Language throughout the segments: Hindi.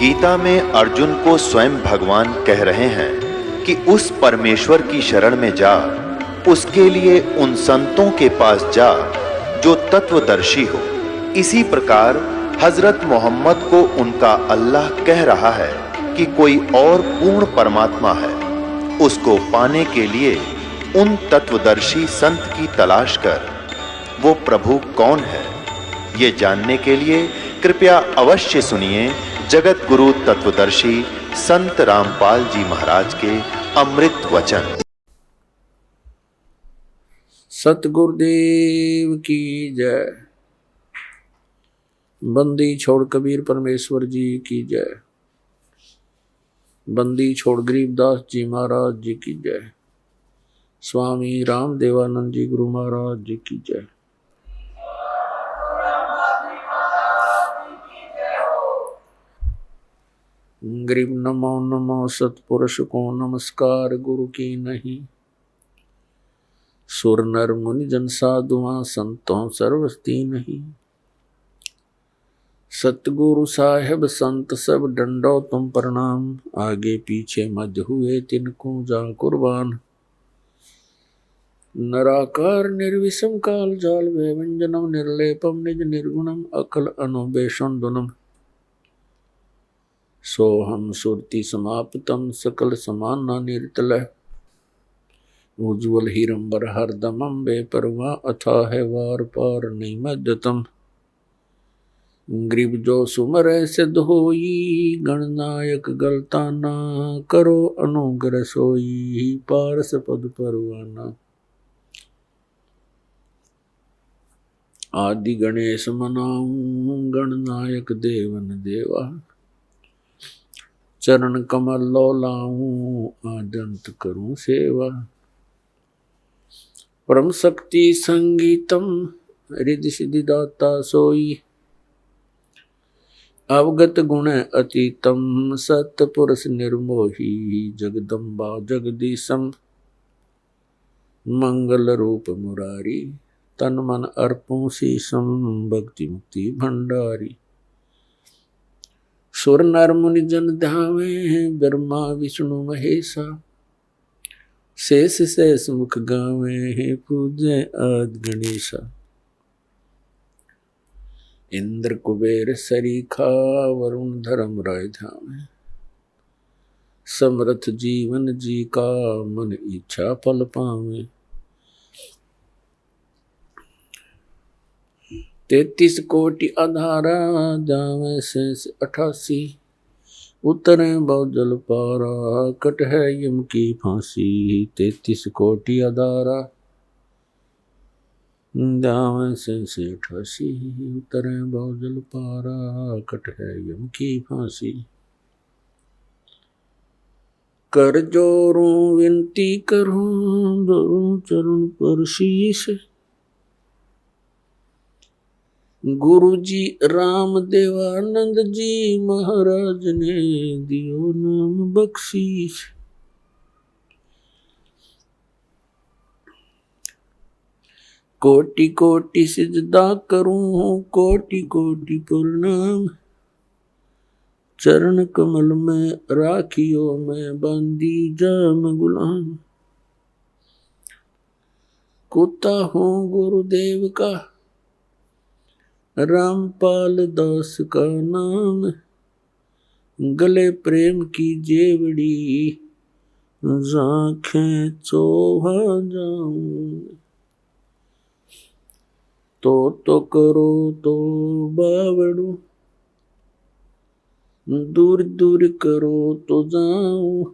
गीता में अर्जुन को स्वयं भगवान कह रहे हैं कि उस परमेश्वर की शरण में जा, उसके लिए उन संतों के पास जा जो तत्वदर्शी हो। इसी प्रकार हजरत मोहम्मद को उनका अल्लाह कह रहा है कि कोई और पूर्ण परमात्मा है, उसको पाने के लिए उन तत्वदर्शी संत की तलाश कर। वो प्रभु कौन है, ये जानने के लिए कृपया अवश्य सुनिए जगत गुरु तत्वदर्शी संत रामपाल जी महाराज के अमृत वचन। सतगुरुदेव की जय। बंदी छोड़ कबीर परमेश्वर जी की जय। बंदी छोड़ गरीबदास जी महाराज जी की जय। स्वामी राम देवानंद जी गुरु महाराज जी की जय। गरीब नमो नमो सतपुरुष को नमस्कार गुरु की नहीं। सुर नर मुनि जन साधुआं संतों सर्वस्ती नहीं। सतगुरु साहेब संत सब डंडो तुम प्रणाम। आगे पीछे मध्य हुए तिनको जा कुर्बान। नराकार निर्विषम काल जाल व्यंजनम निर्लेपम निज निर्गुणम अकल अनुबेशम दुनम। सोहम सुरति समाप्तम सकल समाना निर्तल। उज्ज्वल हिरंबर हरदमम बेपरवा अथा है वार पार नहीं मध्यतम। ग्रीब जो सुमर सिद्ध होई गणनायक गलताना। करो अनुग्रह सोई पारस पद परवाना। आदि गणेश मनाऊं गणनायक देवन देवा। चरण कमल लो लाऊं आदंत करूं सेवा। परम शक्ति संगीतम रिद्धि सिद्धि दाता सोई। अवगत गुण अतीतम सतपुरुष निर्मोही। जगदम्बा जगदीशम मंगल रूप मुरारी। तन मन अर्पों शीशम भक्ति मुक्ति भंडारी। सुर नर मुनि जन ध्यावे ब्रह्मा विष्णु महेशा। शेष शेष मुख गावे पूजे आदि गणेशा। इंद्र कुबेर सरीखा वरुण धर्म राय धामे। समर्थ जीवन जी का मन इच्छा फल पावे। 33 कोटि आधारा जावे शेष 88। उतरे बहुजल पारा कट है यम की फांसी। 33 कोटि आधारा जावे शेष 88। उतरे बहुजल पारा कट है यम की फांसी। कर जोरूं विनती करूं धरूं चरण पर शीश। गुरु जी राम देवानंद जी महाराज ने दियो नाम बख्शीश। कोटि कोटि सिजदा करूं कोटि कोटि प्रणाम। चरण कमल में राखियो मैं बंदी जाम गुलाम। कुत्ता हूँ गुरुदेव का रामपाल दास का नाम। गले प्रेम की जेवड़ी आँखें चोहा जाऊं। तो करो तो बावड़ू दूर दूर करो तो जाऊं।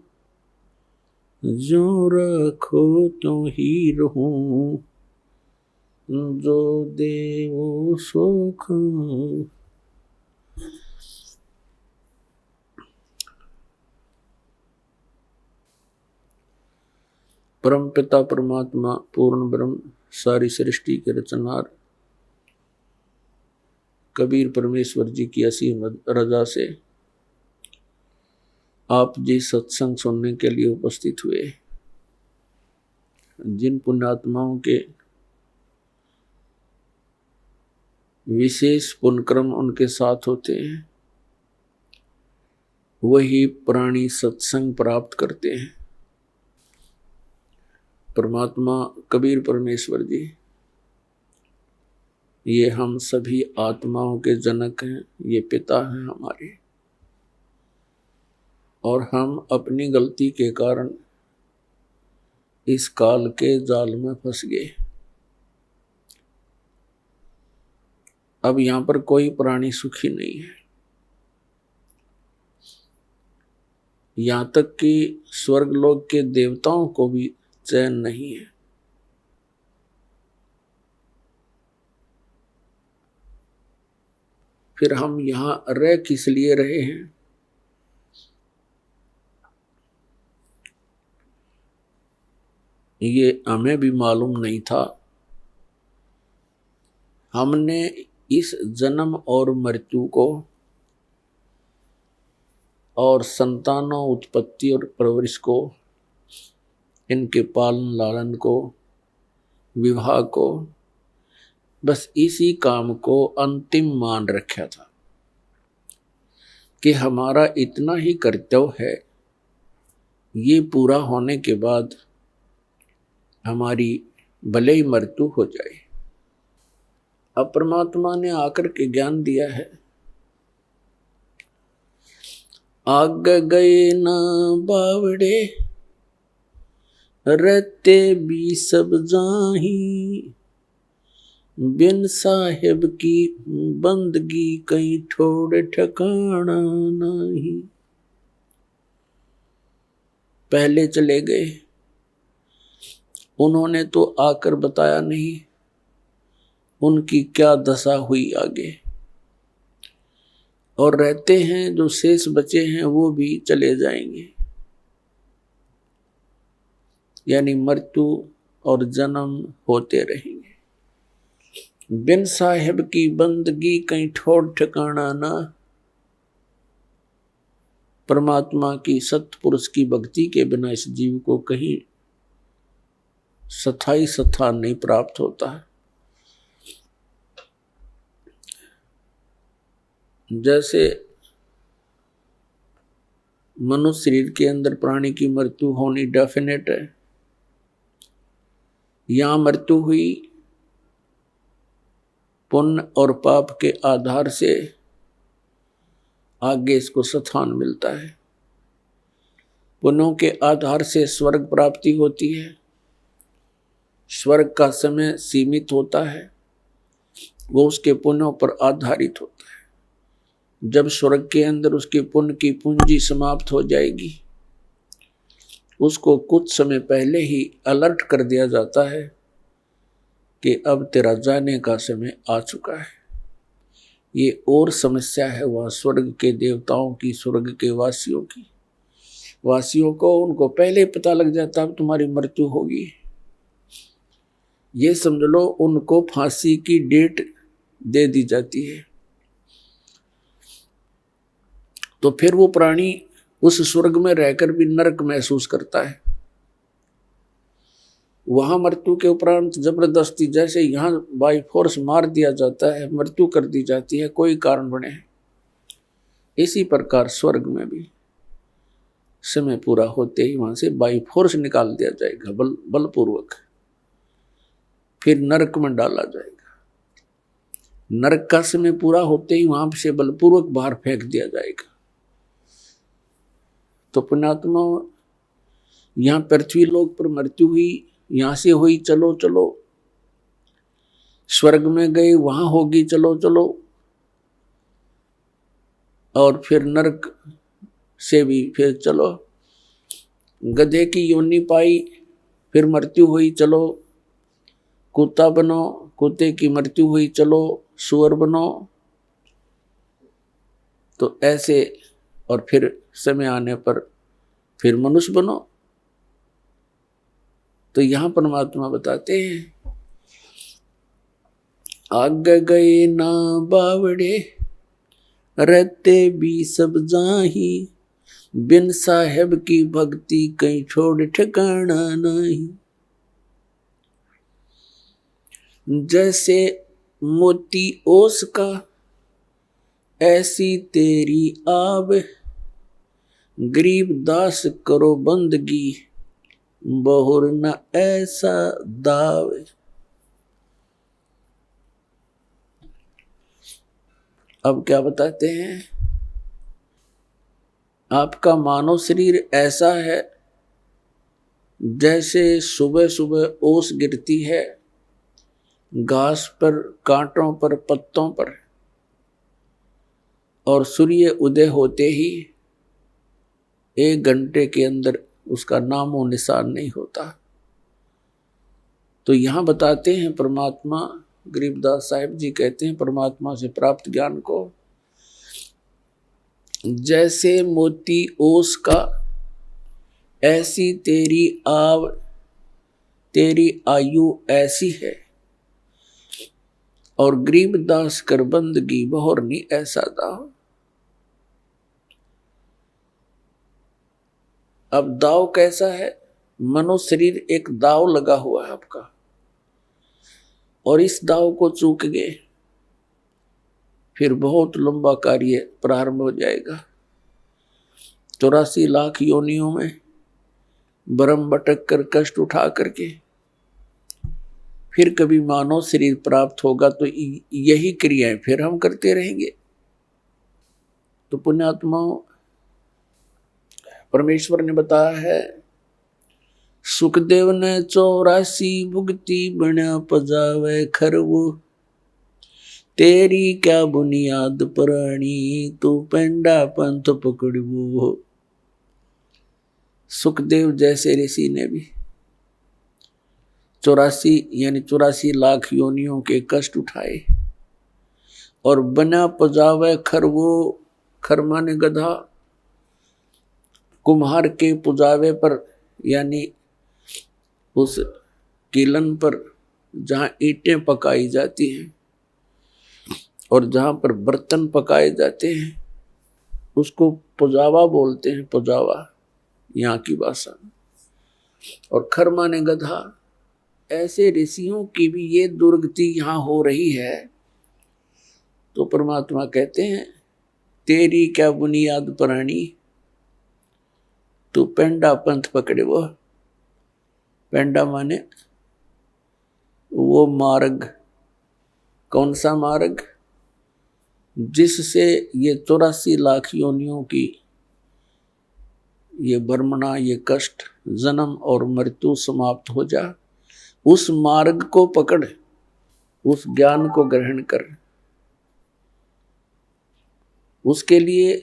जो रखो तो ही रहूं जो देवो सो खाऊं। परम पिता परमात्मा पूर्ण ब्रह्म सारी सृष्टि के रचनहार कबीर परमेश्वर जी की असीम रजा से आप जी सत्संग सुनने के लिए उपस्थित हुए। जिन पुण्यात्माओं के विशेष पुण्यक्रम उनके साथ होते हैं, वही प्राणी सत्संग प्राप्त करते हैं। परमात्मा कबीर परमेश्वर जी, ये हम सभी आत्माओं के जनक हैं, ये पिता हैं हमारे, और हम अपनी गलती के कारण इस काल के जाल में फंस गए। अब यहां पर कोई प्राणी सुखी नहीं है, यहां तक कि स्वर्गलोक के देवताओं को भी चैन नहीं है। फिर हम यहां रह किस लिए रहे हैं? ये हमें भी मालूम नहीं था। हमने इस जन्म और मृत्यु को और संतानों उत्पत्ति और परवरिश को, इनके पालन लालन को, विवाह को, बस इसी काम को अंतिम मान रखा था कि हमारा इतना ही कर्तव्य है, ये पूरा होने के बाद हमारी भले ही मृत्यु हो जाए। अब परमात्मा ने आकर के ज्ञान दिया है, आग गए ना बावड़े रहते भी सब जाही, बिन साहेब की बंदगी कहीं ठोड़ ठिकाना नहीं। पहले चले गए, उन्होंने तो आकर बताया नहीं उनकी क्या दशा हुई आगे, और रहते हैं जो शेष बचे हैं वो भी चले जाएंगे, यानी मृत्यु और जन्म होते रहेंगे। बिन साहेब की बंदगी कहीं ठोड़ ठिकाना ना। परमात्मा की सत्पुरुष की भक्ति के बिना इस जीव को कहीं स्थायी स्थान नहीं प्राप्त होता है। जैसे मनुष्य शरीर के अंदर प्राणी की मृत्यु होनी डेफिनेट है, यहां मृत्यु हुई पुण्य और पाप के आधार से आगे इसको स्थान मिलता है। पुण्यों के आधार से स्वर्ग प्राप्ति होती है, स्वर्ग का समय सीमित होता है, वो उसके पुण्यों पर आधारित होता है। जब स्वर्ग के अंदर उसके पुण्य की पूंजी समाप्त हो जाएगी, उसको कुछ समय पहले ही अलर्ट कर दिया जाता है कि अब तेरा जाने का समय आ चुका है। ये और समस्या है वह स्वर्ग के देवताओं की, स्वर्ग के वासियों की। वासियों को उनको पहले पता लग जाता है अब तुम्हारी मृत्यु होगी। ये समझ लो उनको फांसी की डेट दे दी जाती है। तो फिर वो प्राणी उस स्वर्ग में रहकर भी नरक महसूस करता है। वहां मृत्यु के उपरांत जबरदस्ती जैसे यहाँ बाई फोर्स मार दिया जाता है, मृत्यु कर दी जाती है कोई कारण बने, इसी प्रकार स्वर्ग में भी समय पूरा होते ही वहां से बाई फोर्स निकाल दिया जाएगा, बलपूर्वक, फिर नरक में डाला जाएगा। नरक का समय पूरा होते ही वहां से बलपूर्वक बाहर फेंक दिया जाएगा। तो पुण्यात्मा, यहाँ पृथ्वी लोक पर मृत्यु हुई, यहां से हुई, चलो चलो, स्वर्ग में गए वहां होगी, चलो चलो, और फिर नरक से भी फिर चलो, गधे की योनि पाई, फिर मृत्यु हुई, चलो, कुत्ता बनो, कुत्ते की मृत्यु हुई, चलो सुअर बनो। तो ऐसे, और फिर समय आने पर फिर मनुष्य बनो। तो यहां परमात्मा बताते हैं, आग गए ना बावड़े रहते भी सब जाही, बिन साहेब की भक्ति कहीं छोड़ ठिकाना नहीं। जैसे मोती ओस का ऐसी तेरी आब, गरीब दास करो बंदगी, बहुर न ऐसा दाव। अब क्या बताते हैं, आपका मानव शरीर ऐसा है जैसे सुबह सुबह ओस गिरती है घास पर, कांटों पर, पत्तों पर, और सूर्य उदय होते ही 1 घंटे के अंदर उसका नामो निशान नहीं होता। तो यहां बताते हैं परमात्मा, गरीबदास साहिब जी कहते हैं परमात्मा से प्राप्त ज्ञान को जैसे मोती ओस का, ऐसी तेरी आव, तेरी आयु ऐसी है, और गरीबदास कर बंदगी बहुरनी ऐसा दाव। अब दाव कैसा है, मनुष्य शरीर एक दाव लगा हुआ है आपका, और इस दाव को चूक गए फिर बहुत लंबा कार्य प्रारंभ हो जाएगा। 84 लाख योनियों में भ्रम भटक कर कष्ट उठा करके फिर कभी मानव शरीर प्राप्त होगा तो यही क्रियाएं फिर हम करते रहेंगे। तो पुण्यात्माओं, परमेश्वर ने बताया है, सुखदेव ने 84 भुगती बना पजावे खरवो, तेरी क्या बुनियाद पुरानी, तू पेंडा पंथ पकड़वो। सुखदेव जैसे ऋषि ने भी 84 लाख योनियों के कष्ट उठाए, और बना पजावे खरवो, खरमा ने गधा, कुम्हार के पुजावे पर यानी उस कीलन पर जहां ईंटें पकाई जाती हैं और जहां पर बर्तन पकाए जाते हैं उसको पुजावा बोलते हैं, पुजावा यहाँ की भाषा में। और खरमा ने गधा, ऐसे ऋषियों की भी ये दुर्गति यहाँ हो रही है। तो परमात्मा कहते हैं, तेरी क्या बुनियाद पुरानी, तू पेंडा पंथ पकड़े। वो पेंडा माने वो मार्ग, कौन सा मार्ग, जिससे ये 84 लाख योनियों की ये बर्मणा, ये कष्ट, जन्म और मृत्यु समाप्त हो जा। उस मार्ग को पकड़, उस ज्ञान को ग्रहण कर। उसके लिए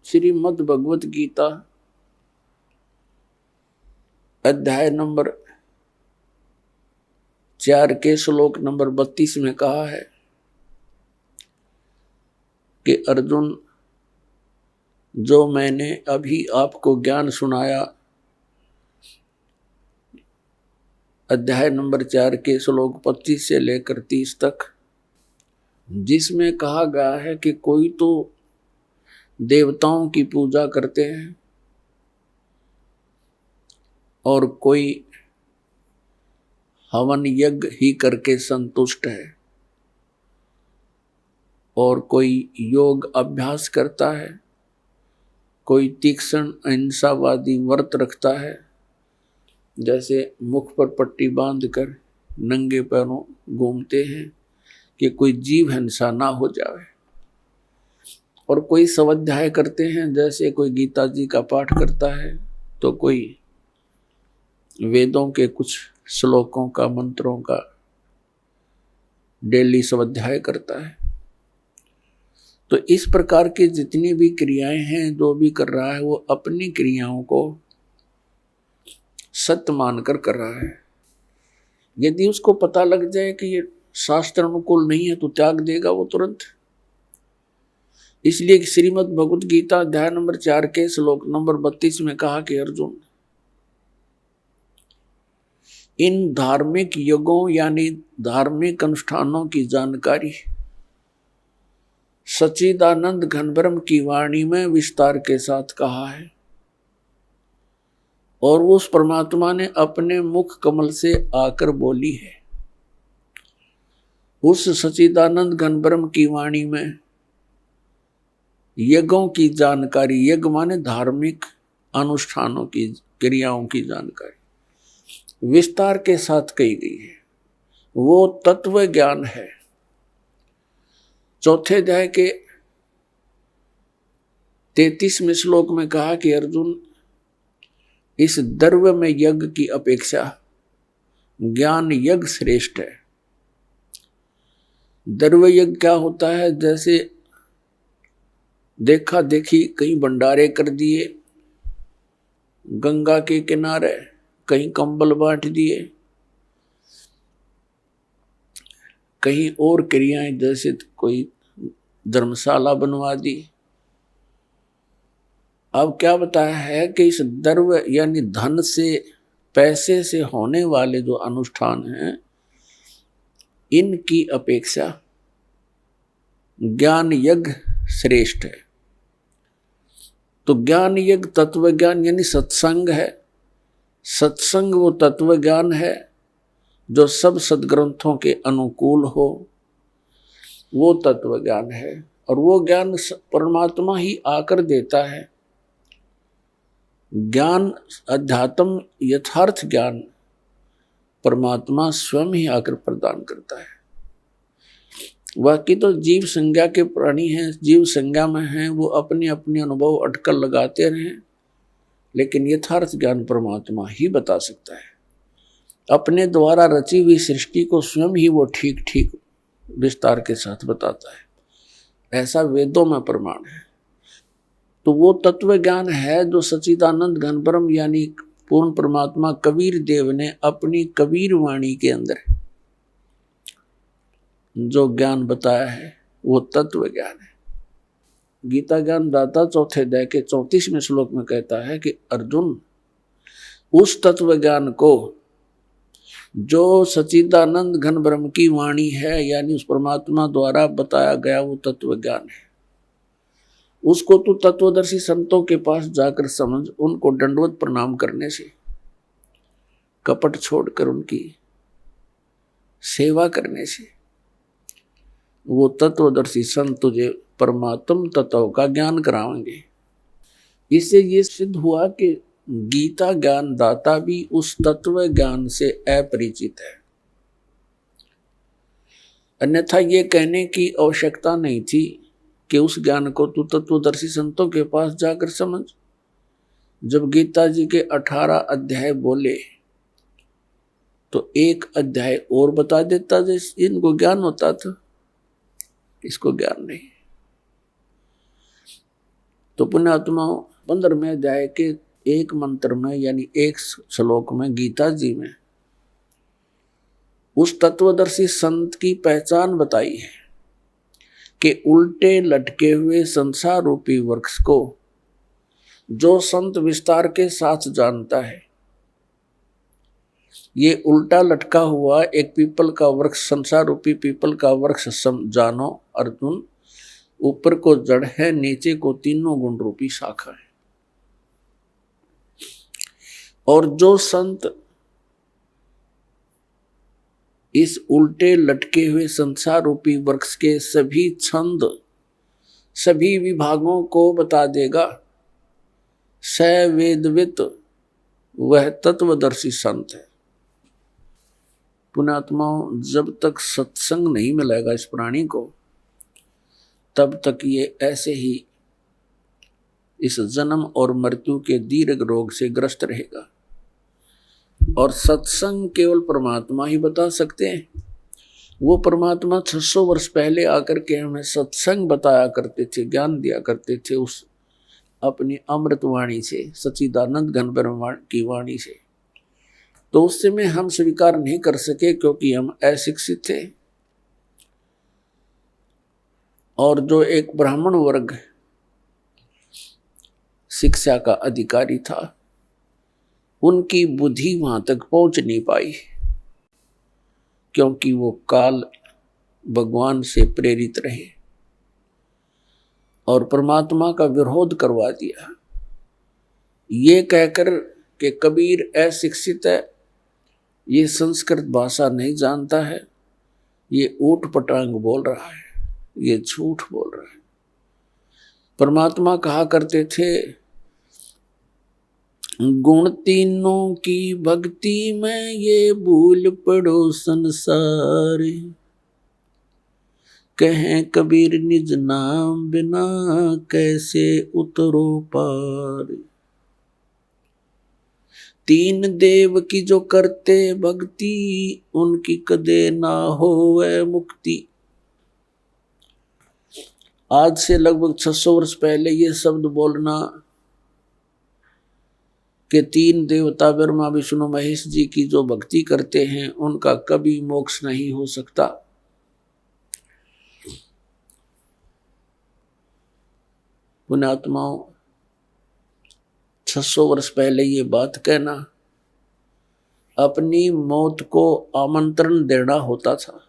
श्रीमद् भगवत गीता अध्याय नंबर 4 के श्लोक नंबर 32 में कहा है कि अर्जुन, जो मैंने अभी आपको ज्ञान सुनाया, अध्याय नंबर 4 के श्लोक 25 से लेकर 30 तक, जिसमें कहा गया है कि कोई तो देवताओं की पूजा करते हैं और कोई हवन यज्ञ ही करके संतुष्ट है, और कोई योग अभ्यास करता है, कोई तीक्ष्ण अहिंसावादी व्रत रखता है, जैसे मुख पर पट्टी बांधकर नंगे पैरों घूमते हैं कि कोई जीव हिंसा ना हो जाए, और कोई स्वाध्याय करते हैं, जैसे कोई गीता जी का पाठ करता है तो कोई वेदों के कुछ श्लोकों का, मंत्रों का डेली स्वाध्याय करता है। तो इस प्रकार की जितनी भी क्रियाएं हैं, जो भी कर रहा है वो अपनी क्रियाओं को सत्य मानकर कर रहा है। यदि उसको पता लग जाए कि ये शास्त्र अनुकूल नहीं है तो त्याग देगा वो तुरंत। इसलिए श्रीमद् भगवत गीता अध्याय नंबर 4 के श्लोक नंबर 32 में कहा कि अर्जुन, इन धार्मिक यज्ञों यानी धार्मिक अनुष्ठानों की जानकारी सच्चिदानंद घनब्रह्म की वाणी में विस्तार के साथ कहा है, और उस परमात्मा ने अपने मुख कमल से आकर बोली है। उस सच्चिदानंद घनब्रह्म की वाणी में यज्ञों की जानकारी, यज्ञ माने धार्मिक अनुष्ठानों की, क्रियाओं की जानकारी विस्तार के साथ कही गई है, वो तत्व ज्ञान है। चौथे अध्याय के 33वें श्लोक में कहा कि अर्जुन, इस द्रव्य में यज्ञ की अपेक्षा ज्ञान यज्ञ श्रेष्ठ है। द्रव्य यज्ञ क्या होता है? जैसे देखा देखी कहीं भंडारे कर दिए, गंगा के किनारे कहीं कंबल बांट दिए, कहीं और क्रियाएं जैसे कोई धर्मशाला बनवा दी। अब क्या बताया है कि इस द्रव्य यानी धन से, पैसे से होने वाले जो अनुष्ठान हैं, इनकी अपेक्षा ज्ञान यज्ञ श्रेष्ठ है। तो ज्ञान यज्ञ तत्व ज्ञान यानी सत्संग है। सत्संग वो तत्व ज्ञान है जो सब सदग्रंथों के अनुकूल हो, वो तत्व ज्ञान है। और वो ज्ञान परमात्मा ही आकर देता है। ज्ञान, अध्यात्म, यथार्थ ज्ञान परमात्मा स्वयं ही आकर प्रदान करता है। बाकी तो जीव संज्ञा के प्राणी हैं, जीव संज्ञा में हैं, वो अपने अपने अनुभव अटकल लगाते रहें, लेकिन यथार्थ ज्ञान परमात्मा ही बता सकता है। अपने द्वारा रची हुई सृष्टि को स्वयं ही वो ठीक ठीक विस्तार के साथ बताता है, ऐसा वेदों में प्रमाण है। तो वो तत्व ज्ञान है जो सच्चिदानंद घन ब्रह्म यानी पूर्ण परमात्मा कबीर देव ने अपनी कबीर वाणी के अंदर जो ज्ञान बताया है, वो तत्व ज्ञान है। गीता ज्ञान दाता चौथे अध्याय के 34वें श्लोक में कहता है कि अर्जुन, उस तत्व ज्ञान को जो सच्चिदानंद घन ब्रह्म की वाणी है, यानी उस परमात्मा द्वारा बताया गया वो तत्व ज्ञान है, उसको तू तत्वदर्शी संतों के पास जाकर समझ। उनको दंडवत प्रणाम करने से, कपट छोड़कर उनकी सेवा करने से वो तत्वदर्शी संत तुझे परमात्म तत्व का ज्ञान कराएंगे। इससे ये सिद्ध हुआ कि गीता ज्ञान दाता भी उस तत्व ज्ञान से अपरिचित है। अन्यथा ये कहने की आवश्यकता नहीं थी कि उस ज्ञान को तू तत्वदर्शी संतों के पास जाकर समझ। जब गीता जी के 18 अध्याय बोले तो एक अध्याय और बता देता, जैसे इनको ज्ञान होता था, इसको ज्ञान नहीं। तो पुण्यात्माओं, 15वें अध्याय के एक मंत्र में यानी एक श्लोक में गीता जी में उस तत्वदर्शी संत की पहचान बताई है कि उल्टे लटके हुए संसार रूपी वृक्ष को जो संत विस्तार के साथ जानता है, ये उल्टा लटका हुआ एक पीपल का वृक्ष, संसार रूपी पीपल का वृक्ष जानो अर्जुन, ऊपर को जड़ है, नीचे को तीनों गुण रूपी शाखा है। और जो संत इस उल्टे लटके हुए संसार रूपी वृक्ष के सभी छंद, सभी विभागों को बता देगा, स वेदवित वह तत्वदर्शी संत है। पुण्यात्माओं, जब तक सत्संग नहीं मिलेगा इस प्राणी को, तब तक ये ऐसे ही इस जन्म और मृत्यु के दीर्घ रोग से ग्रस्त रहेगा। और सत्संग केवल परमात्मा ही बता सकते हैं। वो परमात्मा 600 वर्ष पहले आकर के हमें सत्संग बताया करते थे, ज्ञान दिया करते थे उस अपनी अमृत वाणी से, सच्चिदानंद घन ब्रह्म की वाणी से। तो उस समय हम स्वीकार नहीं कर सके क्योंकि हम अशिक्षित थे। और जो एक ब्राह्मण वर्ग शिक्षा का अधिकारी था, उनकी बुद्धि वहां तक पहुंच नहीं पाई क्योंकि वो काल भगवान से प्रेरित रहे और परमात्मा का विरोध करवा दिया, ये कहकर कि कबीर अशिक्षित है, ये संस्कृत भाषा नहीं जानता है, ये ऊट पटांग बोल रहा है, ये झूठ बोल रहा है। परमात्मा कहा करते थे, गुण तीनों की भक्ति में ये भूल पड़ो संसार, कहें कबीर निज नाम बिना कैसे उतरो पार। तीन देव की जो करते भक्ति, उनकी कदे ना होवे मुक्ति। आज से लगभग 600 वर्ष पहले ये शब्द बोलना कि तीन देवता ब्रह्मा विष्णु महेश जी की जो भक्ति करते हैं उनका कभी मोक्ष नहीं हो सकता। पुण्यात्माओं, 600 वर्ष पहले ये बात कहना अपनी मौत को आमंत्रण देना होता था,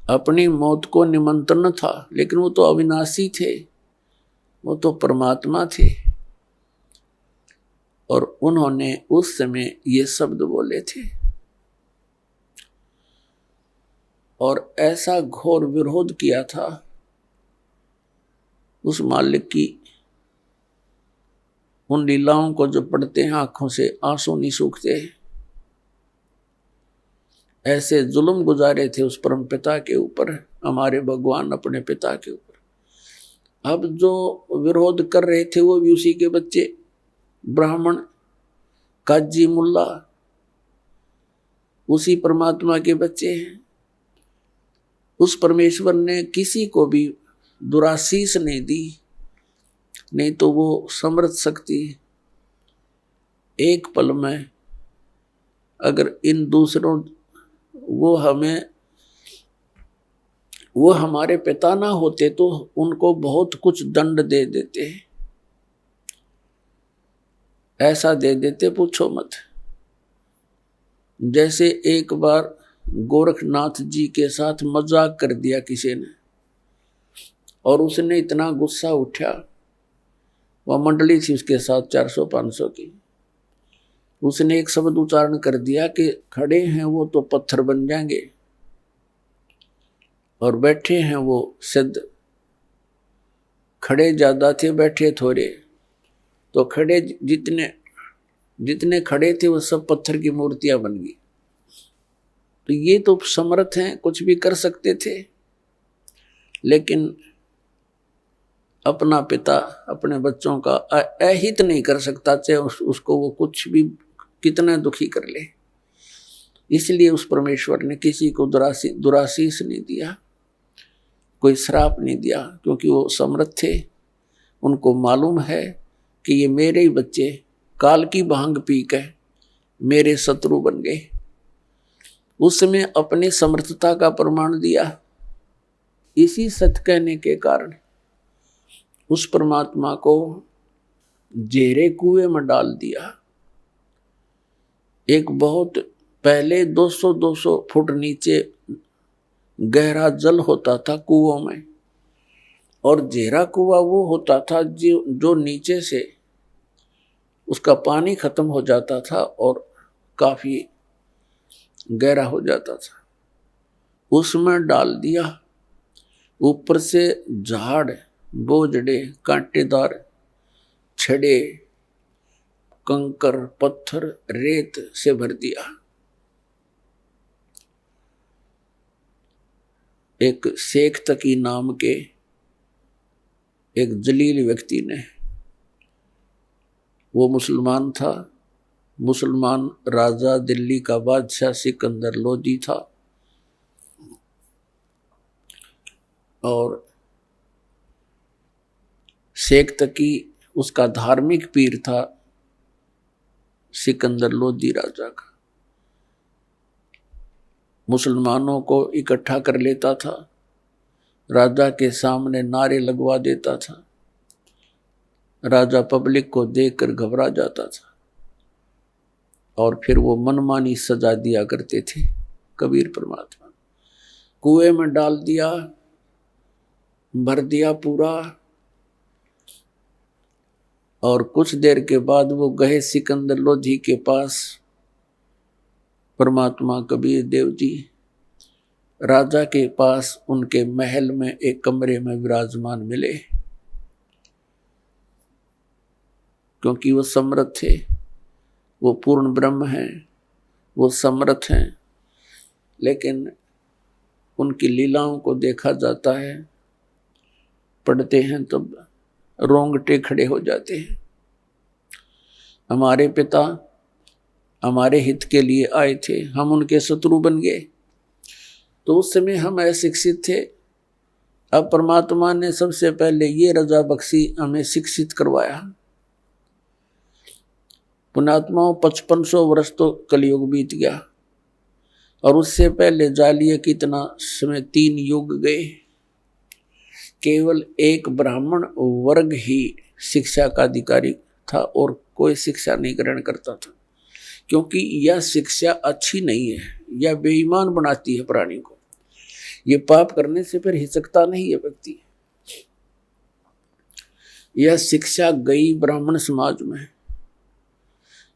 अपनी मौत को निमंत्रण था। लेकिन वो तो अविनाशी थे, वो तो परमात्मा थे, और उन्होंने उस समय ये शब्द बोले थे। और ऐसा घोर विरोध किया था उस मालिक की। उन लीलाओं को जो पढ़ते हैं आंखों से आंसू नहीं सूखते। ऐसे जुल्म गुजारे थे उस परम पिता के ऊपर, हमारे भगवान अपने पिता के ऊपर। अब जो विरोध कर रहे थे वो भी उसी के बच्चे, ब्राह्मण, काजी, मुल्ला, उसी परमात्मा के बच्चे हैं। उस परमेश्वर ने किसी को भी दुराशीष नहीं दी, नहीं तो वो समर्थ शक्ति एक पल में अगर इन दूसरों वो हमारे पिता ना होते तो उनको बहुत कुछ दंड दे देते, ऐसा दे देते पूछो मत। जैसे एक बार गोरखनाथ जी के साथ मजाक कर दिया किसी ने, और उसने इतना गुस्सा उठा, वह मंडली थी उसके साथ 400-500 की, उसने एक शब्द उच्चारण कर दिया कि खड़े हैं वो तो पत्थर बन जाएंगे और बैठे हैं वो सिद्ध। खड़े ज्यादा थे, बैठे थोड़े, तो खड़े जितने खड़े थे वो सब पत्थर की मूर्तियां बन गई। तो ये तो समर्थ हैं, कुछ भी कर सकते थे, लेकिन अपना पिता अपने बच्चों का अहित नहीं कर सकता, चाहे उसको वो कुछ भी कितना दुखी कर ले। इसलिए उस परमेश्वर ने किसी को दुराशीष नहीं दिया, कोई श्राप नहीं दिया, क्योंकि वो समर्थ थे। उनको मालूम है कि ये मेरे ही बच्चे काल की भांग पी के मेरे शत्रु बन गए। उस समय अपनी समर्थता का प्रमाण दिया। इसी सत्य कहने के कारण उस परमात्मा को जेरे कुएं में डाल दिया। एक बहुत पहले 200-200 फुट नीचे गहरा जल होता था कुओं में, और जेरा कुआं वो होता था जो नीचे से उसका पानी खत्म हो जाता था और काफी गहरा हो जाता था। उसमें डाल दिया। ऊपर से झाड़, बोझड़े, कांटेदार छड़े, कंकर, पत्थर, रेत से भर दिया। एक शेख तकी नाम के एक जलील व्यक्ति ने, वो मुसलमान था, मुसलमान राजा दिल्ली का बादशाह सिकंदर लोदी था, और शेख तकी उसका धार्मिक पीर था, सिकंदर लोदी राजा का। मुसलमानों को इकट्ठा कर लेता था, राजा के सामने नारे लगवा देता था, राजा पब्लिक को देखकर घबरा जाता था, और फिर वो मनमानी सजा दिया करते थे। कबीर परमात्मा कुएं में डाल दिया, भर दिया पूरा, और कुछ देर के बाद वो गए सिकंदर लोधी के पास। परमात्मा कबीर देव जी राजा के पास उनके महल में एक कमरे में विराजमान मिले, क्योंकि वो समर्थ थे, वो पूर्ण ब्रह्म हैं, वो समर्थ हैं। लेकिन उनकी लीलाओं को देखा जाता है, पढ़ते हैं तब रोंगटे खड़े हो जाते हैं। हमारे पिता हमारे हित के लिए आए थे, हम उनके शत्रु बन गए। तो उस समय हम अशिक्षित थे। अब परमात्मा ने सबसे पहले ये रजा बख्शी, हमें शिक्षित करवाया। पुण्यात्माओं 5500 वर्ष तो कलयुग बीत गया, और उससे पहले जालिए कितना समय 3 युग गए। केवल एक ब्राह्मण वर्ग ही शिक्षा का अधिकारी था और कोई शिक्षा नहीं ग्रहण करता था, क्योंकि यह शिक्षा अच्छी नहीं है, यह बेईमान बनाती है प्राणी को। ये पाप करने से फिर हिचकता नहीं है व्यक्ति। यह शिक्षा गई ब्राह्मण समाज में।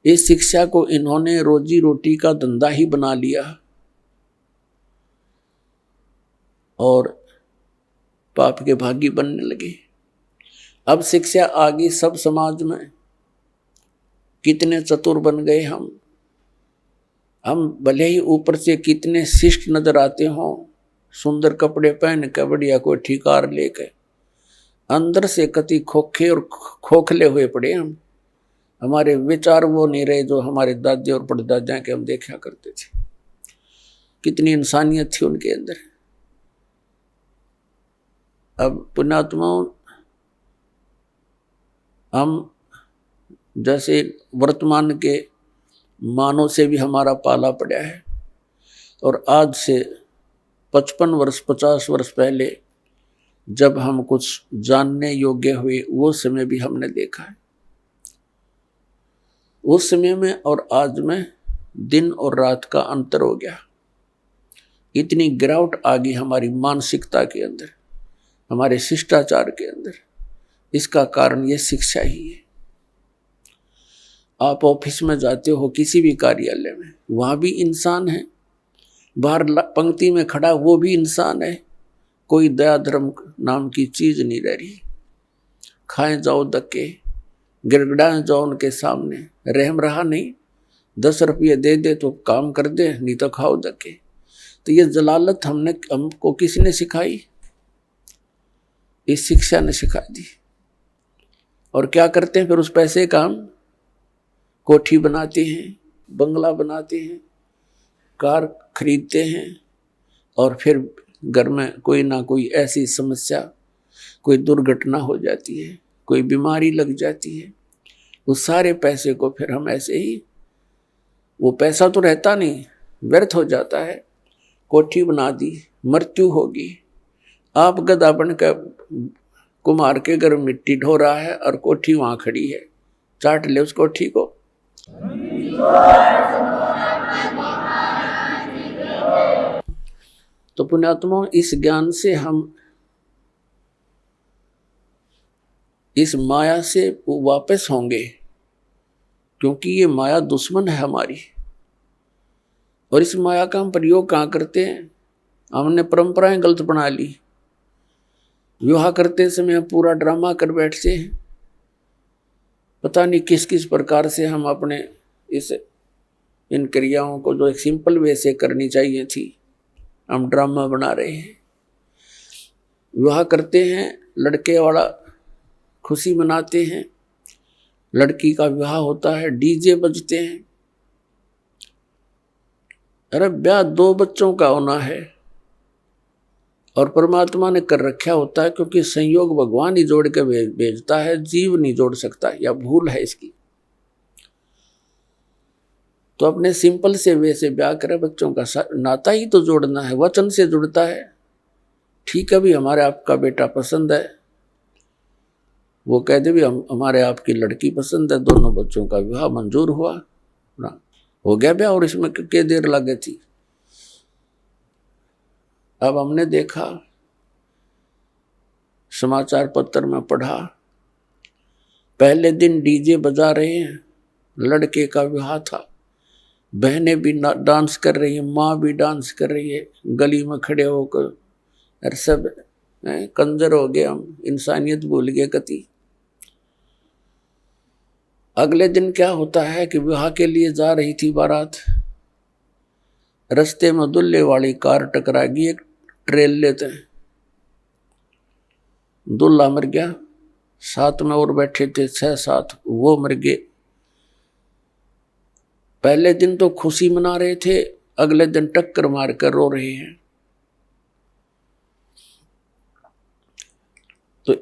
इस शिक्षा को इन्होंने रोजी रोटी का धंधा ही बना लिया और पाप के भागी बनने लगे। अब शिक्षा आ गई सब समाज में। कितने चतुर बन गए हम भले ही ऊपर से कितने शिष्ट नजर आते हों, सुंदर कपड़े पहन के बढ़िया कोई ठिकार लेके, अंदर से कति खोखे और खोखले हुए पड़े हम। हमारे विचार वो नहीं रहे जो हमारे दादे और परदादा के हम देखा करते थे। कितनी इंसानियत थी उनके अंदर। अब पुण्यात्माओं, हम जैसे वर्तमान के मानव से भी हमारा पाला पड़ा है, और आज से 55 वर्ष 50 वर्ष पहले जब हम कुछ जानने योग्य हुए, वो समय भी हमने देखा है। उस समय में और आज में दिन और रात का अंतर हो गया। इतनी गिरावट आ गई हमारी मानसिकता के अंदर, हमारे शिष्टाचार के अंदर। इसका कारण ये शिक्षा ही है। आप ऑफिस में जाते हो, किसी भी कार्यालय में, वहां भी इंसान है। बाहर पंक्ति में खड़ा वो भी इंसान है। कोई दया धर्म नाम की चीज नहीं रह रही। खाएं जाओ धक्के, गिड़गिड़ाएं जाओ उनके सामने, रहम रहा नहीं। 10 रुपये दे दे तो काम कर दे, नहीं तो खाओ धक्के। तो ये जलालत हमको किसने सिखाई? इस शिक्षा ने सिखा दी। और क्या करते हैं फिर उस पैसे का? हम कोठी बनाते हैं, बंगला बनाते हैं, कार खरीदते हैं, और फिर घर में कोई ना कोई ऐसी समस्या, कोई दुर्घटना हो जाती है, कोई बीमारी लग जाती है। उस सारे पैसे को फिर हम ऐसे ही, वो पैसा तो रहता नहीं, व्यर्थ हो जाता है। कोठी बना दी, मृत्यु होगी। आप गधा बनकर कुम्हार के घर मिट्टी ढो रहा है और कोठी वहां खड़ी है, चाट ले उस कोठी को। तो पुण्यात्माओं, इस ज्ञान से हम इस माया से वापस होंगे, क्योंकि ये माया दुश्मन है हमारी। और इस माया का हम प्रयोग कहाँ करते हैं? हमने परंपराएं गलत बना ली। विवाह करते समय पूरा ड्रामा कर बैठते हैं। पता नहीं किस किस प्रकार से हम अपने इन क्रियाओं को जो एक सिंपल वे से करनी चाहिए थी, हम ड्रामा बना रहे हैं। विवाह करते हैं, लड़के वाला खुशी मनाते हैं, लड़की का विवाह होता है, डीजे बजते हैं। अरे ब्याह 2 बच्चों का होना है, और परमात्मा ने कर रखा होता है, क्योंकि संयोग भगवान ही जोड़ के भेजता है, जीव नहीं जोड़ सकता, या भूल है इसकी। तो अपने सिंपल से वे से ब्याह करें। बच्चों का नाता ही तो जोड़ना है, वचन से जुड़ता है। ठीक है भी, हमारे आपका बेटा पसंद है, वो कह दे भी हमारे आपकी लड़की पसंद है, दोनों बच्चों का विवाह मंजूर हुआ ना, हो गया ब्याह। और इसमें कितनी देर लगे थी? अब हमने देखा, समाचार पत्र में पढ़ा, पहले दिन डीजे बजा रहे हैं, लड़के का विवाह था, बहनें भी डांस कर रही है, माँ भी डांस कर रही है गली में खड़े होकर, और सब कंजर हो गए हम, इंसानियत भूल गए कति। अगले दिन क्या होता है कि विवाह के लिए जा रही थी बारात, रास्ते में दूल्हे वाली कार टकरा गई एक ट्रेल लेते हैं, दूल्हा मर गया, साथ में और बैठे थे 6-7 वो मर गए। पहले दिन तो खुशी मना रहे थे, अगले दिन टक्कर मार कर रो रहे हैं। तो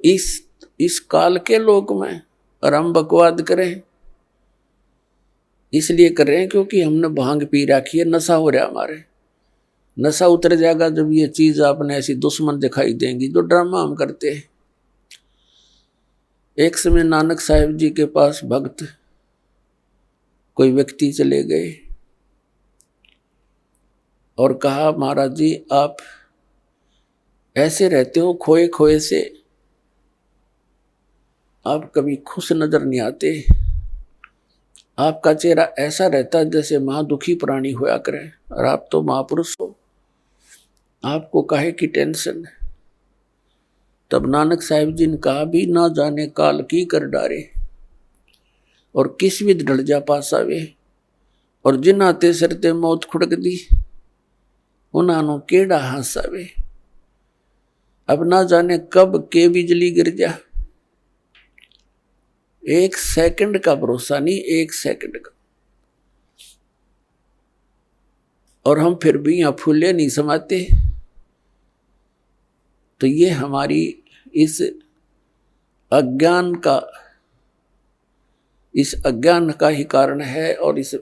इस काल के लोक में और हम बकवाद करें, इसलिए कर रहे हैं क्योंकि हमने भांग पी रखी है, नशा हो रहा हमारे। नशा उतर जाएगा जब ये चीज आपने ऐसी दुश्मन दिखाई देंगी जो ड्रामा हम करते हैं। एक समय नानक साहिब जी के पास भक्त कोई व्यक्ति चले गए और कहा, महाराज जी आप ऐसे रहते हो खोए खोए से, आप कभी खुश नजर नहीं आते, आपका चेहरा ऐसा रहता है जैसे महादुखी प्राणी होया करे, और आप तो महापुरुष हो, आपको काहे की टेंशन है। तब नानक साहिब जी ने कहा, भी ना जाने काल की कर डारे और किस विध ढल जा पासावे, और जिन आते सरते मौत खुड़क दी उन्हां केड़ा हासावे। अब ना जाने कब के बिजली गिर जा, एक सेकंड का भरोसा नहीं, एक सेकंड का। और हम फिर भी यहां फूले नहीं समाते। तो ये हमारी इस अज्ञान का ही कारण है, और इस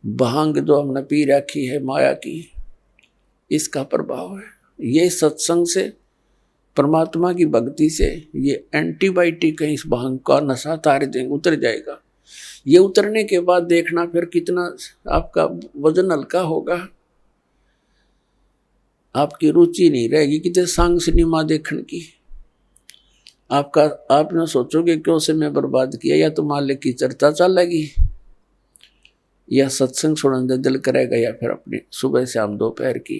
भांग जो हमने पी रखी है माया की, इसका प्रभाव है। ये सत्संग से, परमात्मा की भक्ति से ये एंटीबायोटिक है, इस भांग का नशा तार देंगे, उतर जाएगा। ये उतरने के बाद देखना फिर कितना आपका वजन हल्का होगा, आपकी रुचि नहीं रहेगी कितने सांग सिनेमा देखने की। आपने सोचोगे क्यों समय बर्बाद किया, या तो मालिक की चर्चा चलेगी, या सत्संग सुनने दिल करेगा, या फिर अपनी सुबह शाम दोपहर की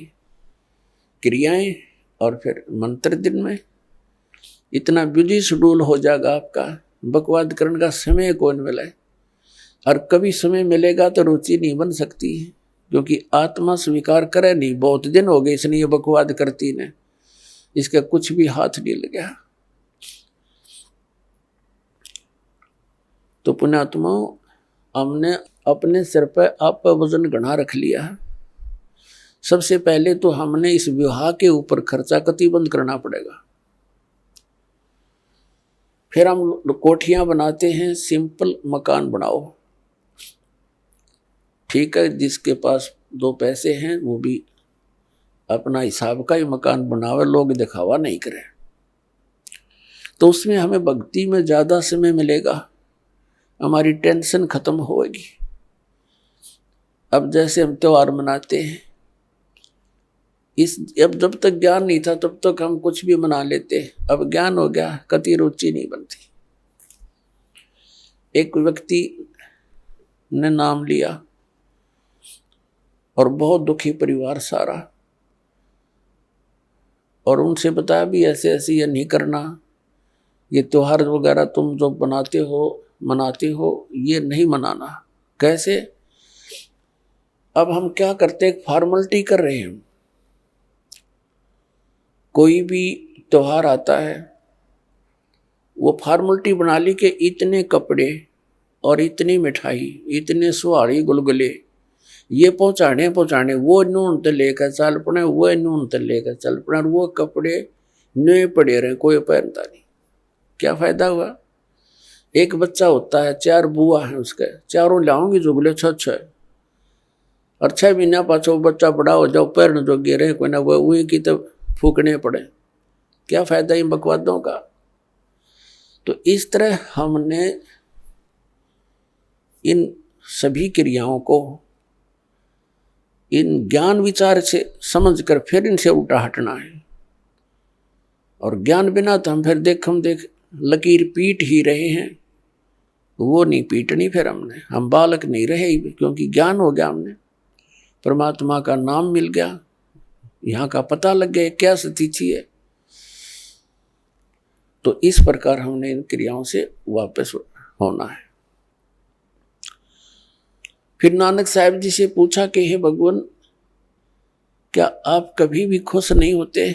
क्रियाएं, और फिर मंत्र दिन में इतना बिजी शेड्यूल हो जाएगा आपका, बकवाद करने का समय कौन मिले। और कभी समय मिलेगा तो रुचि नहीं बन सकती, क्योंकि आत्मा स्वीकार करे नहीं, बहुत दिन हो गए इसने ये बकवाद करती ने, इसका कुछ भी हाथ नहीं लगा। तो पुण्यात्माओं, हमने अपने सिर पर आप वजन घना रख लिया है। सबसे पहले तो हमने इस विवाह के ऊपर खर्चा कति बंद करना पड़ेगा। फिर हम कोठियां बनाते हैं, सिंपल मकान बनाओ, ठीक है, जिसके पास 2 पैसे हैं वो भी अपना हिसाब का ही मकान बनावे, लोग दिखावा नहीं करें। तो उसमें हमें भक्ति में ज्यादा समय मिलेगा, हमारी टेंशन खत्म होगी। अब जैसे हम त्योहार मनाते हैं, अब जब तक ज्ञान नहीं था तब तक हम कुछ भी मना लेते, अब ज्ञान हो गया कति रुचि नहीं बनती। एक व्यक्ति ने नाम लिया और बहुत दुखी परिवार सारा, और उनसे बताया भी ऐसे ऐसे ये नहीं करना, ये त्योहार वगैरह तुम जो मनाते हो ये नहीं मनाना। कैसे? अब हम क्या करते, एक फॉर्मेलिटी कर रहे हैं। कोई भी त्योहार आता है, वो फॉर्मेलिटी बना ली कि इतने कपड़े और इतनी मिठाई, इतने सुहाड़ी गुलगुले ये पहुंचाने, वो नून तो लेकर चल पड़े, वो नून तो लेकर चल पड़े, वो कपड़े नए पड़े रहे, कोई पहनता नहीं। क्या फायदा हुआ? एक बच्चा होता है, 4 बुआ है उसके, चारों लाऊंगी जुगले 6 और 6 महीना पाछो बच्चा बड़ा हो जाओ, पैर जो गिरे कोई ना वही की तो फूकने पड़े। क्या फायदा इन बकवादों का? तो इस तरह हमने इन सभी क्रियाओं को इन ज्ञान विचार से समझकर फिर इनसे उल्टा हटना है। और ज्ञान बिना तो हम फिर देख लकीर पीट ही रहे हैं, वो नहीं पीटनी फिर हमने, हम बालक नहीं रहे ही, क्योंकि ज्ञान हो गया, हमने परमात्मा का नाम मिल गया, यहाँ का पता लग गया क्या स्थिति है। तो इस प्रकार हमने इन क्रियाओं से वापस होना है। फिर नानक साहब जी से पूछा कि हे भगवान, क्या आप कभी भी खुश नहीं होते?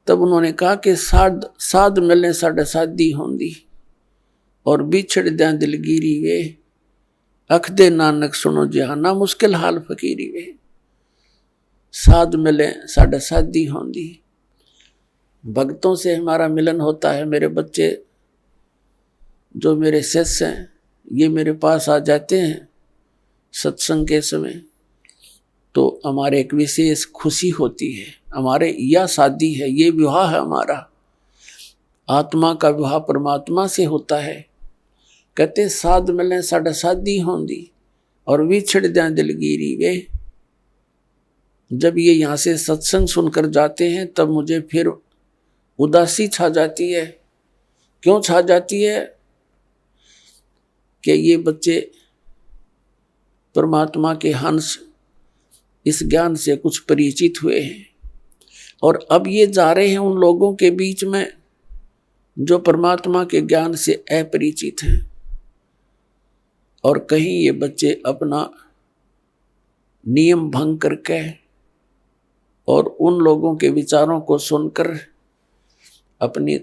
तब उन्होंने कहा कि साध मिलने साढ़े साधी होंदी और बिछड़ दें दिलगिरी वे, अख दे नानक सुनो जहाना मुश्किल हाल फकीरी वे। साध मिले साढ़े साधी होंदी, भक्तों से हमारा मिलन होता है। मेरे बच्चे जो मेरे शिष्य हैं ये मेरे पास आ जाते हैं सत्संग के समय, तो हमारे एक विशेष खुशी होती है। हमारे यह शादी है, ये विवाह है हमारा, आत्मा का विवाह परमात्मा से होता है। कहते साध मिले साढ़े साधी होंदी और विछड़ दें दिलगिरी वे। जब ये यहाँ से सत्संग सुनकर जाते हैं तब मुझे फिर उदासी छा जाती है। क्यों छा जाती है? कि ये बच्चे परमात्मा के हंस इस ज्ञान से कुछ परिचित हुए हैं और अब ये जा रहे हैं उन लोगों के बीच में जो परमात्मा के ज्ञान से अपरिचित हैं। और कहीं ये बच्चे अपना नियम भंग करके और उन लोगों के विचारों को सुनकर अपनी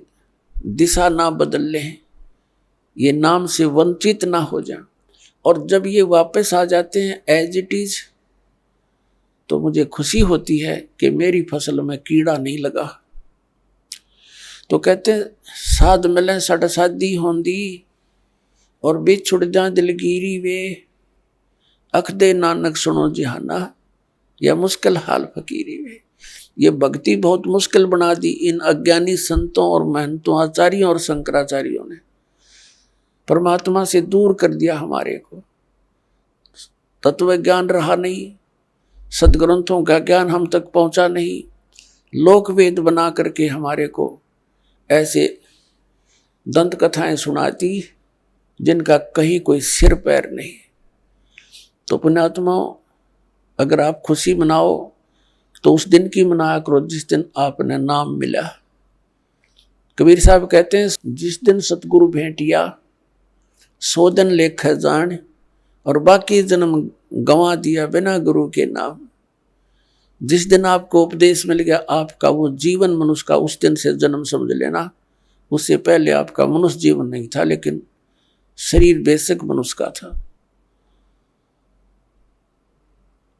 दिशा ना बदल लें, ये नाम से वंचित ना हो जाए। और जब ये वापस आ जाते हैं एज इट इज, तो मुझे खुशी होती है कि मेरी फसल में कीड़ा नहीं लगा। तो कहते हैं साध मिले साढ़े साधी होंदी और बिछुड़ जा दिलगिरी वे, अख दे नानक सुनो जहाना या मुश्किल हाल फकीरी वे। ये भक्ति बहुत मुश्किल बना दी इन अज्ञानी संतों और महंतों, आचार्यों और शंकराचार्यों ने। परमात्मा से दूर कर दिया हमारे को, तत्व ज्ञान रहा नहीं, सदग्रंथों का ज्ञान हम तक पहुंचा नहीं, लोक वेद बना करके हमारे को ऐसे दंत कथाएं सुनाती जिनका कहीं कोई सिर पैर नहीं। तो पुण्यात्माओं, अगर आप खुशी मनाओ तो उस दिन की मनाया करो जिस दिन आपने नाम मिला। कबीर साहब कहते हैं जिस दिन सतगुरु भेंटिया सो दिन लेख जान और बाकी जन्म गंवा दिया बिना गुरु के नाम। जिस दिन आपको उपदेश मिल गया आपका वो जीवन मनुष्य का, उस दिन से जन्म समझ लेना। उससे पहले आपका मनुष्य जीवन नहीं था, लेकिन शरीर बेशक मनुष्य का था।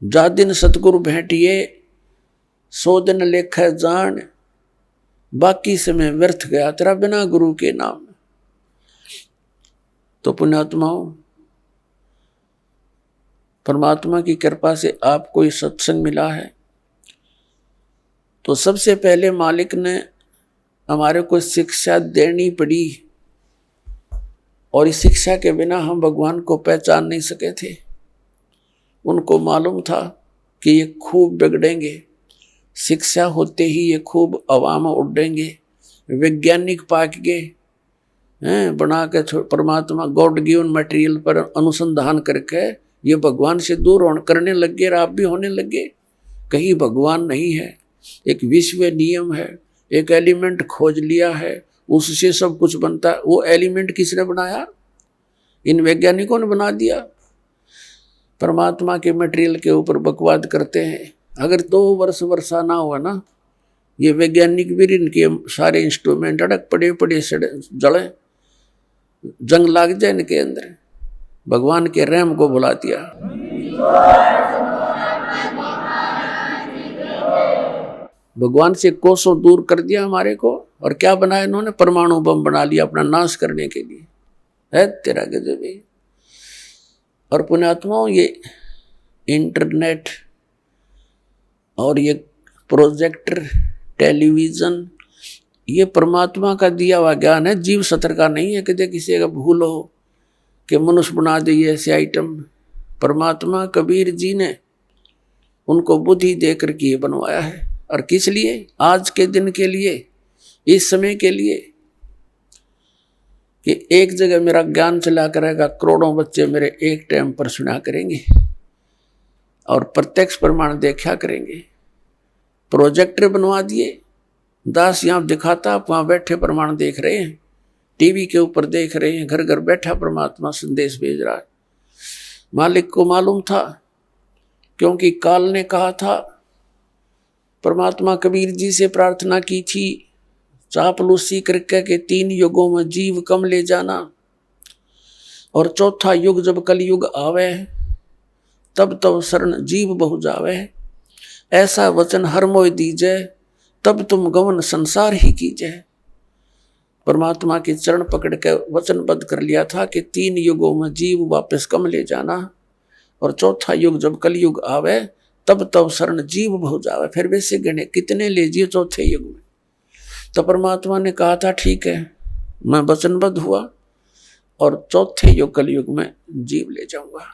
जा दिन सतगुरु भेंटिए सो दिन लेख जान, बाकी समय व्यर्थ गया तेरा बिना गुरु के नाम। तो पुण्यात्माओं, परमात्मा की कृपा से आपको ये सत्संग मिला है, तो सबसे पहले मालिक ने हमारे को शिक्षा देनी पड़ी और इस शिक्षा के बिना हम भगवान को पहचान नहीं सके थे। उनको मालूम था कि ये खूब बिगड़ेंगे, शिक्षा होते ही ये खूब अवाम उड़ेंगे, वैज्ञानिक पाक गए बना के परमात्मा गॉड गिवन मटेरियल पर अनुसंधान करके ये भगवान से दूर करने लग गए, आप भी होने लगे। कहीं भगवान नहीं है, एक विश्व नियम है, एक एलिमेंट खोज लिया है, उससे सब कुछ बनता है। वो एलिमेंट किसने बनाया? इन वैज्ञानिकों ने बना दिया। परमात्मा के मटेरियल के ऊपर बकवाद करते हैं। अगर 2 वर्ष वर्षा ना हुआ ना, ये वैज्ञानिक भी इनके सारे इंस्ट्रूमेंट अड़क पड़े जड़े, जंग लाग जाए इनके अंदर। भगवान के रहम को भुला दिया। भगवान से कोसों दूर कर दिया हमारे को, और क्या बनाया इन्होंने? परमाणु बम बना लिया अपना नाश करने के लिए। है तेरा गजब है। और पुण्यात्माओं, ये इंटरनेट और ये प्रोजेक्टर, टेलीविजन, ये परमात्मा का दिया हुआ ज्ञान है, जीव सत्र का नहीं है। कि किसी का भूल हो कि मनुष्य बना दे ऐसे आइटम। परमात्मा कबीर जी ने उनको बुद्धि देकर के ये बनवाया है। और किस लिए? आज के दिन के लिए, इस समय के लिए, कि एक जगह मेरा ज्ञान चला करेगा, करोड़ों बच्चे मेरे एक टाइम पर सुना करेंगे और प्रत्यक्ष प्रमाण देखा करेंगे। प्रोजेक्टर बनवा दिए, दास यहाँ दिखाता, आप वहां बैठे प्रमाण देख रहे हैं, टीवी के ऊपर देख रहे हैं, घर घर बैठा परमात्मा संदेश भेज रहा है। मालिक को मालूम था, क्योंकि काल ने कहा था, परमात्मा कबीर जी से प्रार्थना की थी, चापलूसी करके के 3 युगों में जीव कम ले जाना, और चौथा युग जब कलयुग आवे तब तब शरण जीव बहु जावे, ऐसा वचन हर मोय दीजै, तब तुम गमन संसार ही कीजै। परमात्मा के चरण पकड़ के वचनबद्ध कर लिया था कि 3 युगों में जीव वापस कम ले जाना, और चौथा युग जब कलयुग आवे तब तब शरण जीव बहु जावे। फिर वैसे गणे कितने ले जिए चौथे युग में। तो परमात्मा ने कहा था ठीक है, मैं वचनबद्ध हुआ और चौथे युग कलयुग में जीव ले जाऊंगा।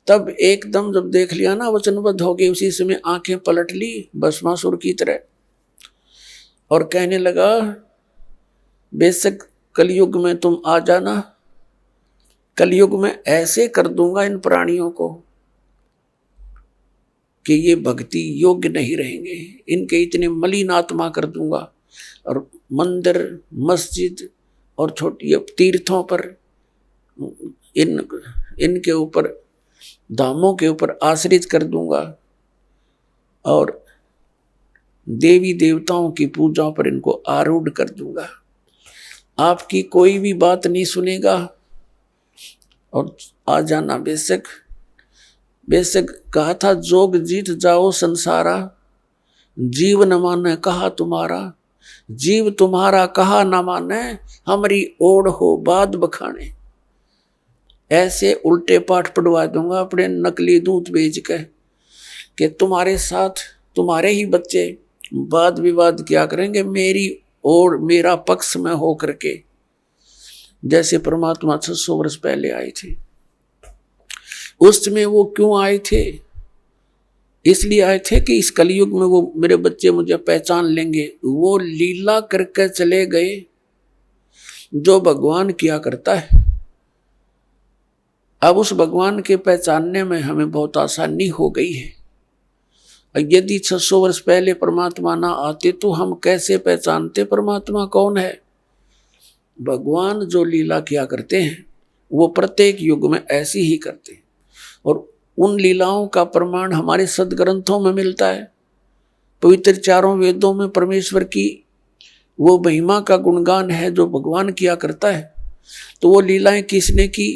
तब एकदम जब देख लिया ना वचनबद्ध हो गए, उसी समय आंखें पलट ली भस्मासुर की तरह और कहने लगा, बेशक कलयुग में तुम आ जाना, कलयुग में ऐसे कर दूंगा इन प्राणियों को कि ये भक्ति योग्य नहीं रहेंगे, इनके इतने मलिन आत्मा कर दूंगा, और मंदिर मस्जिद और छोटी तीर्थों पर इनके ऊपर धामों के ऊपर आश्रित कर दूंगा, और देवी देवताओं की पूजा पर इनको आरूढ़ कर दूंगा। आपकी कोई भी बात नहीं सुनेगा और आ जाना। बेशक कहा था, जोग जीत जाओ संसारा, जीव न माने कहा तुम्हारा, जीव तुम्हारा कहा न माने, हमारी ओढ़ हो बाद बखाने। ऐसे उल्टे पाठ पढ़वा दूंगा अपने नकली दूत भेज के कि तुम्हारे साथ तुम्हारे ही बच्चे वाद विवाद क्या करेंगे मेरी और मेरा पक्ष में हो करके, जैसे परमात्मा 600 वर्ष पहले आए थे। उस समय वो क्यों आए थे? इसलिए आए थे कि इस कलयुग में वो मेरे बच्चे मुझे पहचान लेंगे। वो लीला करके चले गए जो भगवान किया करता है। अब उस भगवान के पहचानने में हमें बहुत आसानी हो गई है। यदि 600 वर्ष पहले परमात्मा ना आते तो हम कैसे पहचानते परमात्मा कौन है? भगवान जो लीला किया करते हैं वो प्रत्येक युग में ऐसी ही करते हैं, और उन लीलाओं का प्रमाण हमारे सदग्रंथों में मिलता है। पवित्र 4 वेदों में परमेश्वर की वो महिमा का गुणगान है जो भगवान किया करता है। तो वो लीलाएं किसने की?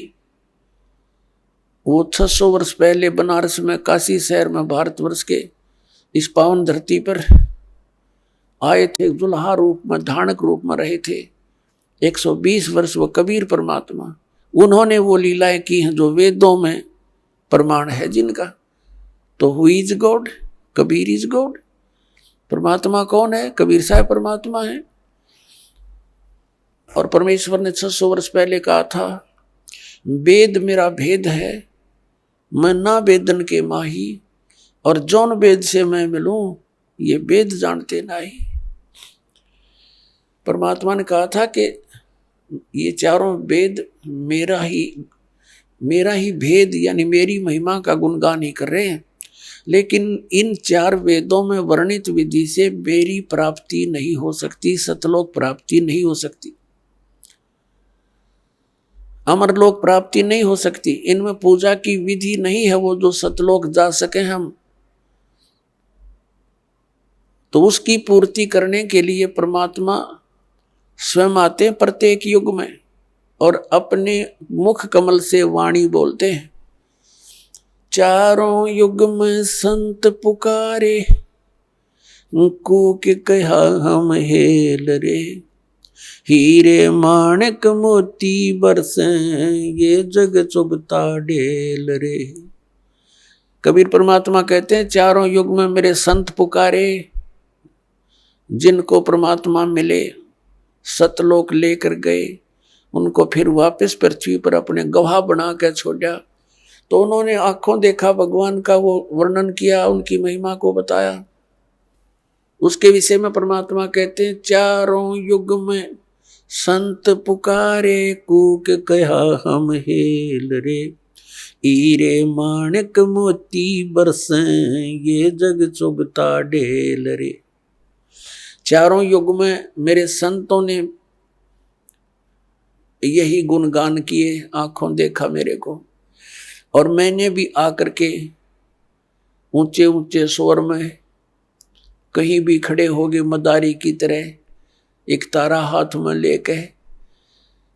वो 600 वर्ष पहले बनारस में, काशी शहर में, भारतवर्ष के इस पावन धरती पर आए थे, दुल्हा रूप में, धानक रूप में रहे थे 120 वर्ष। वो कबीर परमात्मा, उन्होंने वो लीलाएं की हैं जो वेदों में प्रमाण है जिनका। तो who is God? Kabir is God. परमात्मा कौन है? कबीर साहब परमात्मा है। और परमेश्वर ने 600 वर्ष पहले कहा था, वेद मेरा भेद है, मैं ना वेदन के माही, और जौन वेद से मैं मिलूं ये वेद जानते नहीं। परमात्मा ने कहा था कि ये चारों वेद मेरा ही भेद यानी मेरी महिमा का गुणगान ही कर रहे हैं, लेकिन इन 4 वेदों में वर्णित विधि से मेरी प्राप्ति नहीं हो सकती, सतलोक प्राप्ति नहीं हो सकती, अमरलोक प्राप्ति नहीं हो सकती। इनमें पूजा की विधि नहीं है वो जो सतलोक जा सके हम। तो उसकी पूर्ति करने के लिए परमात्मा स्वयं आते हैं प्रत्येक युग में, और अपने मुख कमल से वाणी बोलते हैं। चारों युग में संत पुकारे, कूक कहा हम हेल रे, हीरे माणिक मोती बरसे, ये जग चुभता ढेल रे। कबीर परमात्मा कहते हैं, चारों युग में मेरे संत पुकारे, जिनको परमात्मा मिले, सतलोक लेकर गए, उनको फिर वापस पृथ्वी पर अपने गवाह बना कर छोड़ा। तो उन्होंने आंखों देखा भगवान का, वो वर्णन किया, उनकी महिमा को बताया। उसके विषय में परमात्मा कहते हैं, चारों युग में संत पुकारे कूक कहा हम हेल रे, हीरे माणिक मोती बरसें ये जग चुगता ढेल रे। चारों युग में मेरे संतों ने यही गुणगान किए, आंखों देखा मेरे को, और मैंने भी आकर के ऊंचे ऊंचे स्वर में कहीं भी खड़े हो गए मदारी की तरह, एक तारा हाथ में लेके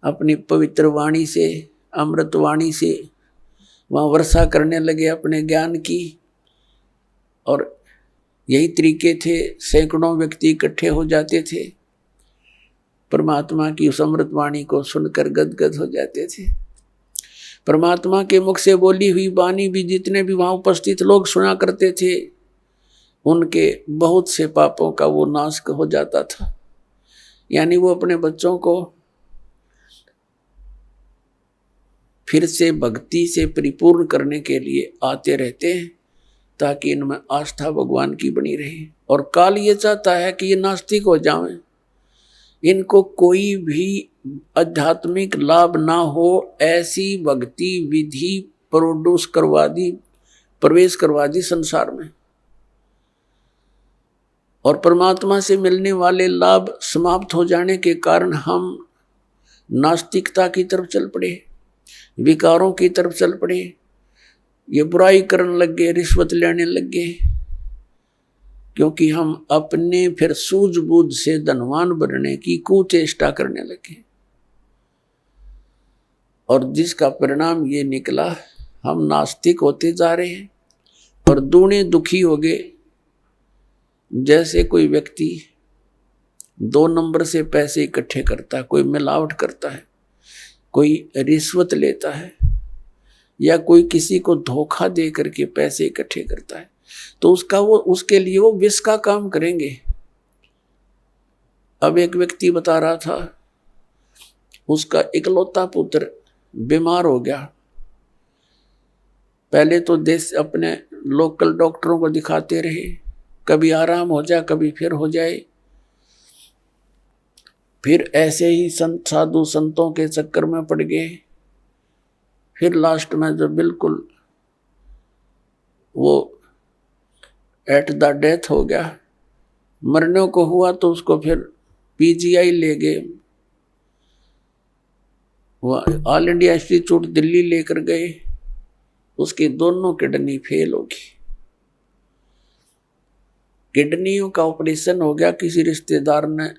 अपनी पवित्र वाणी से, अमृत वाणी से वहाँ वर्षा करने लगे अपने ज्ञान की। और यही तरीके थे, सैकड़ों व्यक्ति इकट्ठे हो जाते थे, परमात्मा की उस अमृत वाणी को सुनकर गदगद हो जाते थे। परमात्मा के मुख से बोली हुई वाणी भी जितने भी वहाँ उपस्थित लोग सुना करते थे, उनके बहुत से पापों का वो नाश हो जाता था। यानी वो अपने बच्चों को फिर से भक्ति से परिपूर्ण करने के लिए आते रहते हैं, ताकि इनमें आस्था भगवान की बनी रहे। और काल ये चाहता है कि ये नास्तिक हो जाएं, इनको कोई भी आध्यात्मिक लाभ ना हो, ऐसी भक्ति विधि प्रवेश करवा दी संसार में, और परमात्मा से मिलने वाले लाभ समाप्त हो जाने के कारण हम नास्तिकता की तरफ चल पड़े, विकारों की तरफ चल पड़े, ये बुराई करने लग गए, रिश्वत लेने लग गए, क्योंकि हम अपने फिर सूझबूझ से धनवान बनने की कुचेष्टा करने लगे। और जिसका परिणाम ये निकला, हम नास्तिक होते जा रहे हैं और दूने दुखी हो गए। जैसे कोई व्यक्ति 2 नंबर से पैसे इकट्ठे करता है, कोई मिलावट करता है, कोई रिश्वत लेता है, या कोई किसी को धोखा दे करके पैसे इकट्ठे करता है, तो उसके लिए वो विष का काम करेंगे। अब एक व्यक्ति बता रहा था, उसका इकलौता पुत्र बीमार हो गया। पहले तो देश अपने लोकल डॉक्टरों को दिखाते रहे, कभी आराम हो जाए, कभी फिर हो जाए। फिर ऐसे ही संत साधु संतों के चक्कर में पड़ गए। फिर लास्ट में जब बिल्कुल वो एट द डेथ हो गया, मरने को हुआ, तो उसको फिर पीजीआई ले गए, वो ऑल इंडिया इंस्टीट्यूट दिल्ली लेकर गए। उसकी दोनों किडनी फेल होगी। किडनियों का ऑपरेशन हो गया, किसी रिश्तेदार ने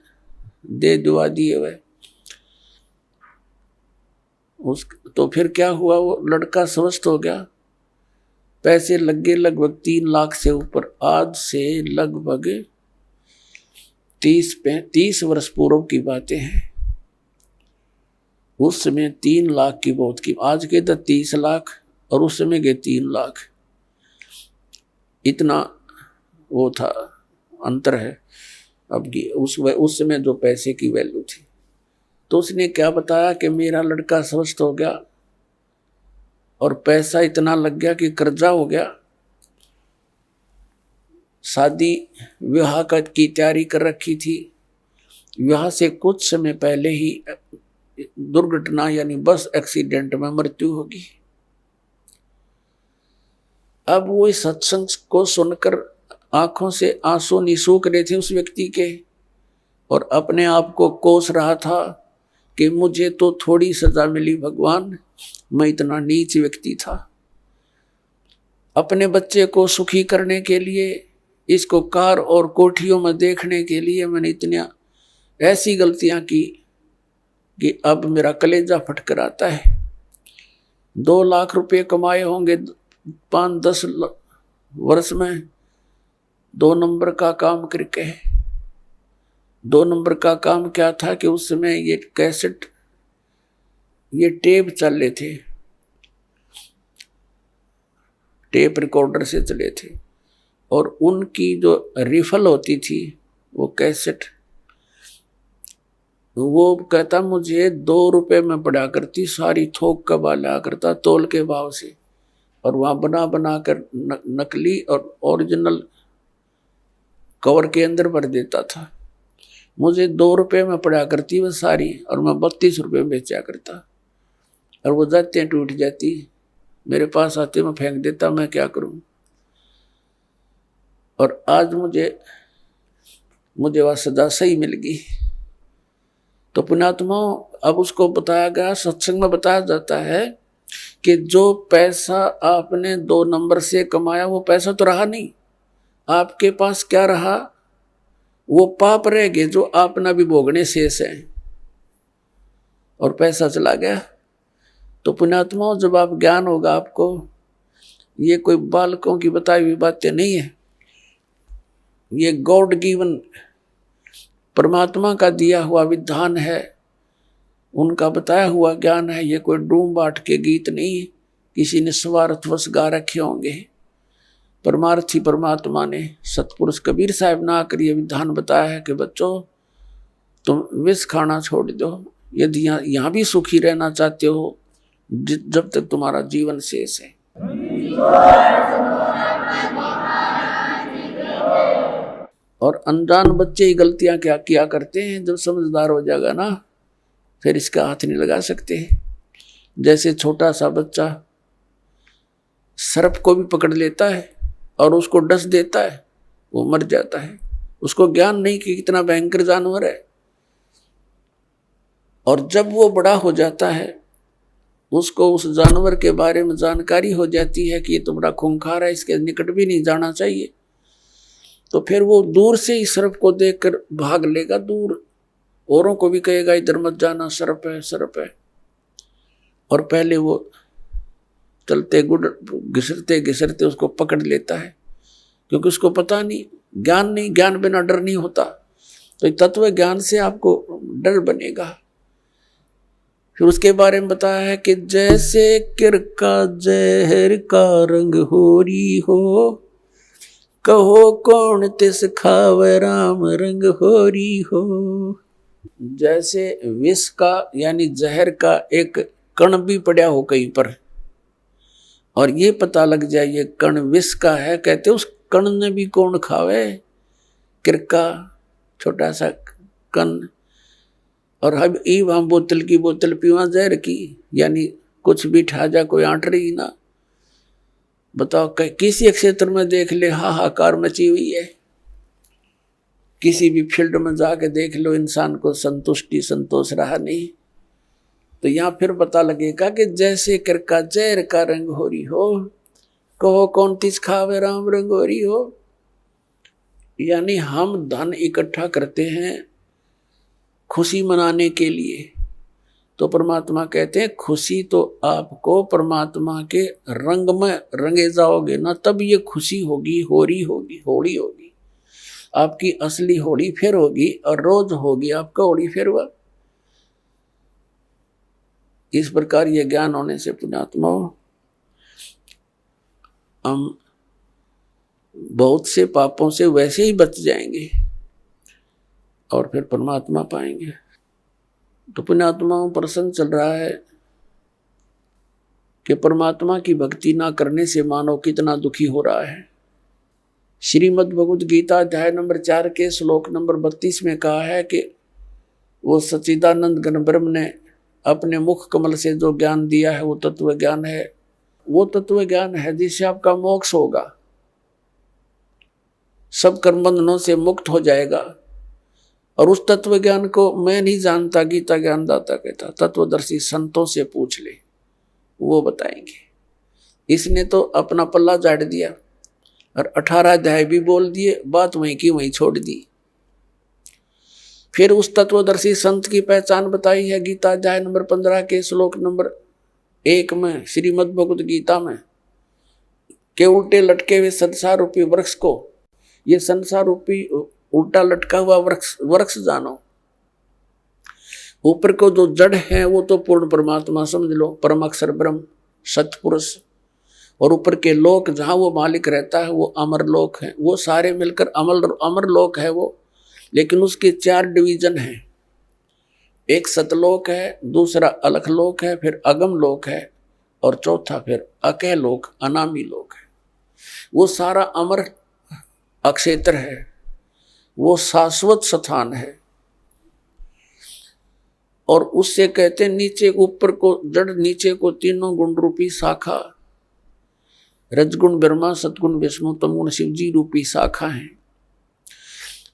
दे दुआ दिए हुए। तो फिर क्या हुआ, वो लड़का स्वस्थ हो गया। पैसे लग गए लगभग 3 लाख से ऊपर। आज से लगभग 30 वर्ष पूर्व की बातें हैं। उस समय 3 लाख की बहुत की, आज के तो 30 लाख और उस समय के 3 लाख, इतना वो था, अंतर है अब की। उस समय जो पैसे की वैल्यू थी। तो उसने क्या बताया कि मेरा लड़का स्वस्थ हो गया और पैसा इतना लग गया कि कर्जा हो गया। शादी विवाह की तैयारी कर रखी थी, विवाह से कुछ समय पहले ही दुर्घटना यानी बस एक्सीडेंट में मृत्यु होगी। अब वो इस सत्संग को सुनकर आंखों से आंसू निसूख रहे थे उस व्यक्ति के, और अपने आप को कोस रहा था कि मुझे तो थोड़ी सजा मिली भगवान, मैं इतना नीच व्यक्ति था। अपने बच्चे को सुखी करने के लिए, इसको कार और कोठियों में देखने के लिए मैंने इतनी ऐसी गलतियां की कि अब मेरा कलेजा फटकर आता है। 2 लाख रुपए कमाए होंगे 5-10 वर्ष में, 2 नंबर का काम करके। 2 नंबर का काम क्या था कि उस समय ये कैसेट, ये टेप चल रहे थे, टेप रिकॉर्डर से चले थे, और उनकी जो रिफल होती थी वो कैसेट, वो कहता मुझे 2 रुपए में पड़ा करती, सारी थोक का बाला करता तोल के भाव से, और वहाँ बना कर नकली और ओरिजिनल कवर के अंदर भर देता था। मुझे 2 रुपये में पड़ा करती वह सारी, और मैं 32 रुपये में बेचा करता, और वो जाते टूट जाती, मेरे पास आते मैं फेंक देता, मैं क्या करूं। और आज मुझे वह सजा सही मिल गई। तो पुण्यात्मा, अब उसको बताया गया, सत्संग में बताया जाता है कि जो पैसा आपने 2 नंबर से कमाया वो पैसा तो रहा नहीं, आपके पास क्या रहा, वो पाप रह गए जो आपना भी भोगने शेष है, और पैसा चला गया। तो पुण्यात्मा, जब आप ज्ञान होगा आपको, ये कोई बालकों की बताई हुई बातें नहीं है, ये गॉड गिवन परमात्मा का दिया हुआ विधान है, उनका बताया हुआ ज्ञान है। ये कोई डूम बाट के गीत नहीं, किसी ने स्वार्थवश गा रखे होंगे। परमार्थी परमात्मा ने, सतपुरुष कबीर साहब ने आकर ये विधान बताया है कि बच्चों, तुम विष खाना छोड़ दो, यदि यहाँ भी सुखी रहना चाहते हो जब तक तुम्हारा जीवन शेष है। और अनजान बच्चे ही गलतियां क्या किया करते हैं, जब समझदार हो जाएगा ना फिर इसका हाथ नहीं लगा सकते। जैसे छोटा सा बच्चा सर्प को भी पकड़ लेता है और उसको डस देता है, वो मर जाता है, उसको ज्ञान नहीं कि कितना भयंकर जानवर है। और जब वो बड़ा हो जाता है, उसको उस जानवर के बारे में जानकारी हो जाती है कि ये तो बड़ा खूंखार है, इसके निकट भी नहीं जाना चाहिए, तो फिर वो दूर से ही सर्प को देखकर भाग लेगा दूर, औरों को भी कहेगा इधर मत जाना, सर्प है सर्प है। और पहले वो चलते घिसरते घिसरते उसको पकड़ लेता है, क्योंकि उसको पता नहीं, ज्ञान नहीं, ज्ञान बिना डर नहीं होता। तो तत्व ज्ञान से आपको डर बनेगा। फिर उसके बारे में बताया है कि जैसे किरका जहर का रंग होरी हो, कहो कौन तिस खावे राम रंग होरी हो। जैसे विष का यानी जहर का एक कण भी पड़ा हो कहीं पर, और ये पता लग जाए ये कण विष का है, कहते उस कण ने भी कौन खावे, किरका छोटा सा कण। और हम बोतल की बोतल पीवा जहर की, यानी कुछ भी ठा जा कोई आंट रही ना। बताओ किसी क्षेत्र में देख ले हाहाकार मची हुई है, किसी भी फील्ड में जाके देख लो, इंसान को संतुष्टि संतोष रहा नहीं। तो यहाँ फिर पता लगेगा कि जैसे किरका जहर का रंग होरी हो, कहो कौन तिस खावे राम रंग होरी हो। यानी हम धन इकट्ठा करते हैं खुशी मनाने के लिए, तो परमात्मा कहते हैं खुशी तो आपको परमात्मा के रंग में रंगे जाओगे ना, तब ये खुशी होगी, होली होगी, आपकी असली होली फिर होगी, और रोज होगी आपका होली फिर वह। इस प्रकार ये ज्ञान होने से पुण्यात्मा हम बहुत से पापों से वैसे ही बच जाएंगे और फिर परमात्मा पाएंगे। तो पुण्यात्माओं प्रसंग चल रहा है कि परमात्मा की भक्ति ना करने से मानव कितना दुखी हो रहा है। श्रीमद् भगवद गीता अध्याय नंबर 4 के श्लोक नंबर 32 में कहा है कि वो सच्चिदानंद घन ब्रह्म ने अपने मुख कमल से जो ज्ञान दिया है वो तत्व ज्ञान है, वो तत्व ज्ञान है जिससे आपका मोक्ष होगा, सब कर्म बंधनों से मुक्त हो जाएगा। और उस तत्व ज्ञान को मैं नहीं जानता, गीता ज्ञानदाता कहता, तत्वदर्शी संतों से पूछ ले, वो बताएंगे। इसने तो अपना पल्ला झाड़ दिया और 18 अध्याय भी बोल दिए, बात वहीं की वहीं छोड़ दी। फिर उस तत्वदर्शी संत की पहचान बताई है गीता अध्याय नंबर 15 के श्लोक नंबर 1 में श्रीमद् भगवद गीता में, के उल्टे लटके हुए संसार रूपी वृक्ष को, ये संसार रूपी उल्टा लटका हुआ वृक्ष जानो, ऊपर को जो जड़ है वो तो पूर्ण परमात्मा समझ लो, परम अक्षर ब्रह्म सतपुरुष, और ऊपर के लोक जहाँ वो मालिक रहता है वो अमर लोक है, वो सारे मिलकर अमर लोक है वो। लेकिन उसके 4 डिवीजन हैं, एक सतलोक है, दूसरा अलख लोक है, फिर अगम लोक है, और चौथा फिर अकह लोक अनामी लोक है। वो सारा अमर अक्षेत्र है, वो शाश्वत स्थान है, और उससे कहते नीचे ऊपर को जड़, नीचे को तीनों गुण रूपी शाखा, रजगुण ब्रह्मा, सतगुण विष्णु, तमगुण शिव जी रूपी शाखा है।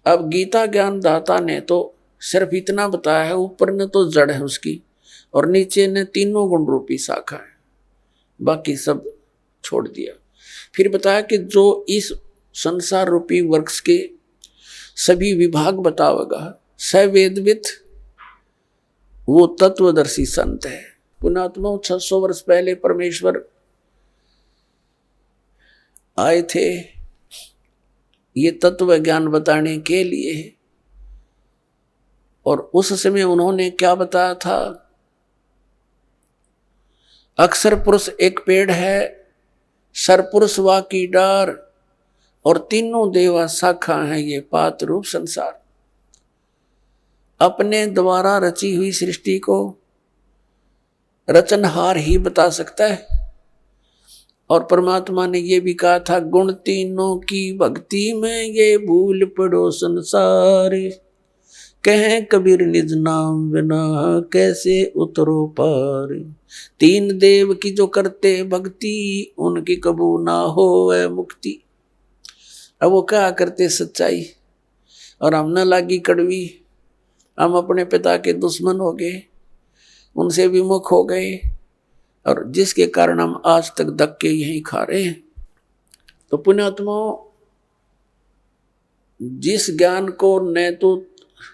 अब गीता ज्ञान दाता ने तो सिर्फ इतना बताया है, ऊपर ने तो जड़ है उसकी और नीचे ने तीनों गुण रूपी शाखा है, बाकी सब छोड़ दिया। फिर बताया कि जो इस संसार रूपी वृक्ष के सभी विभाग बतावेगा, स वेदविद, वो तत्वदर्शी संत है। पुण्यात्मा 600 वर्ष पहले परमेश्वर आए थे ये तत्व ज्ञान बताने के लिए, और उस समय उन्होंने क्या बताया था? अक्षर पुरुष एक पेड़ है, सरपुरुष वा की डार, और तीनों देवा शाखा है ये पात रूप संसार। अपने द्वारा रची हुई सृष्टि को रचनहार ही बता सकता है। और परमात्मा ने ये भी कहा था, गुण तीनों की भक्ति में ये भूल पड़ो संसार, कहें कबीर निज नाम बिना कैसे उतरो पार। तीन देव की जो करते भक्ति, उनकी कबू ना हो वह मुक्ति। अब वो क्या करते सच्चाई, और हम न लागी कड़वी, हम अपने पिता के दुश्मन हो गए, उनसे विमुख हो गए, और जिसके कारण हम आज तक धक्के यहीं खा रहे हैं। तो पुण्यात्माओं, जिस ज्ञान को न तो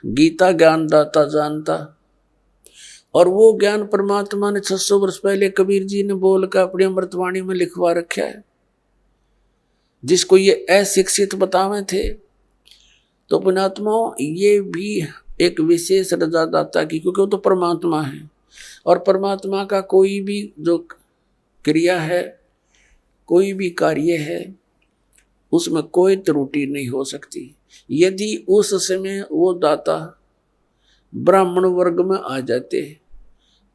गीता ज्ञान दाता जानता, और वो ज्ञान परमात्मा ने 600 वर्ष पहले कबीर जी ने बोल कर अपनी अमृतवाणी में लिखवा रखा है, जिसको ये अशिक्षित बतावे थे। तो पुण्यात्माओं, ये भी एक विशेष रजादाता की, क्योंकि वो तो परमात्मा है, और परमात्मा का कोई भी जो क्रिया है, कोई भी कार्य है, उसमें कोई त्रुटि नहीं हो सकती। यदि उस समय वो दाता ब्राह्मण वर्ग में आ जाते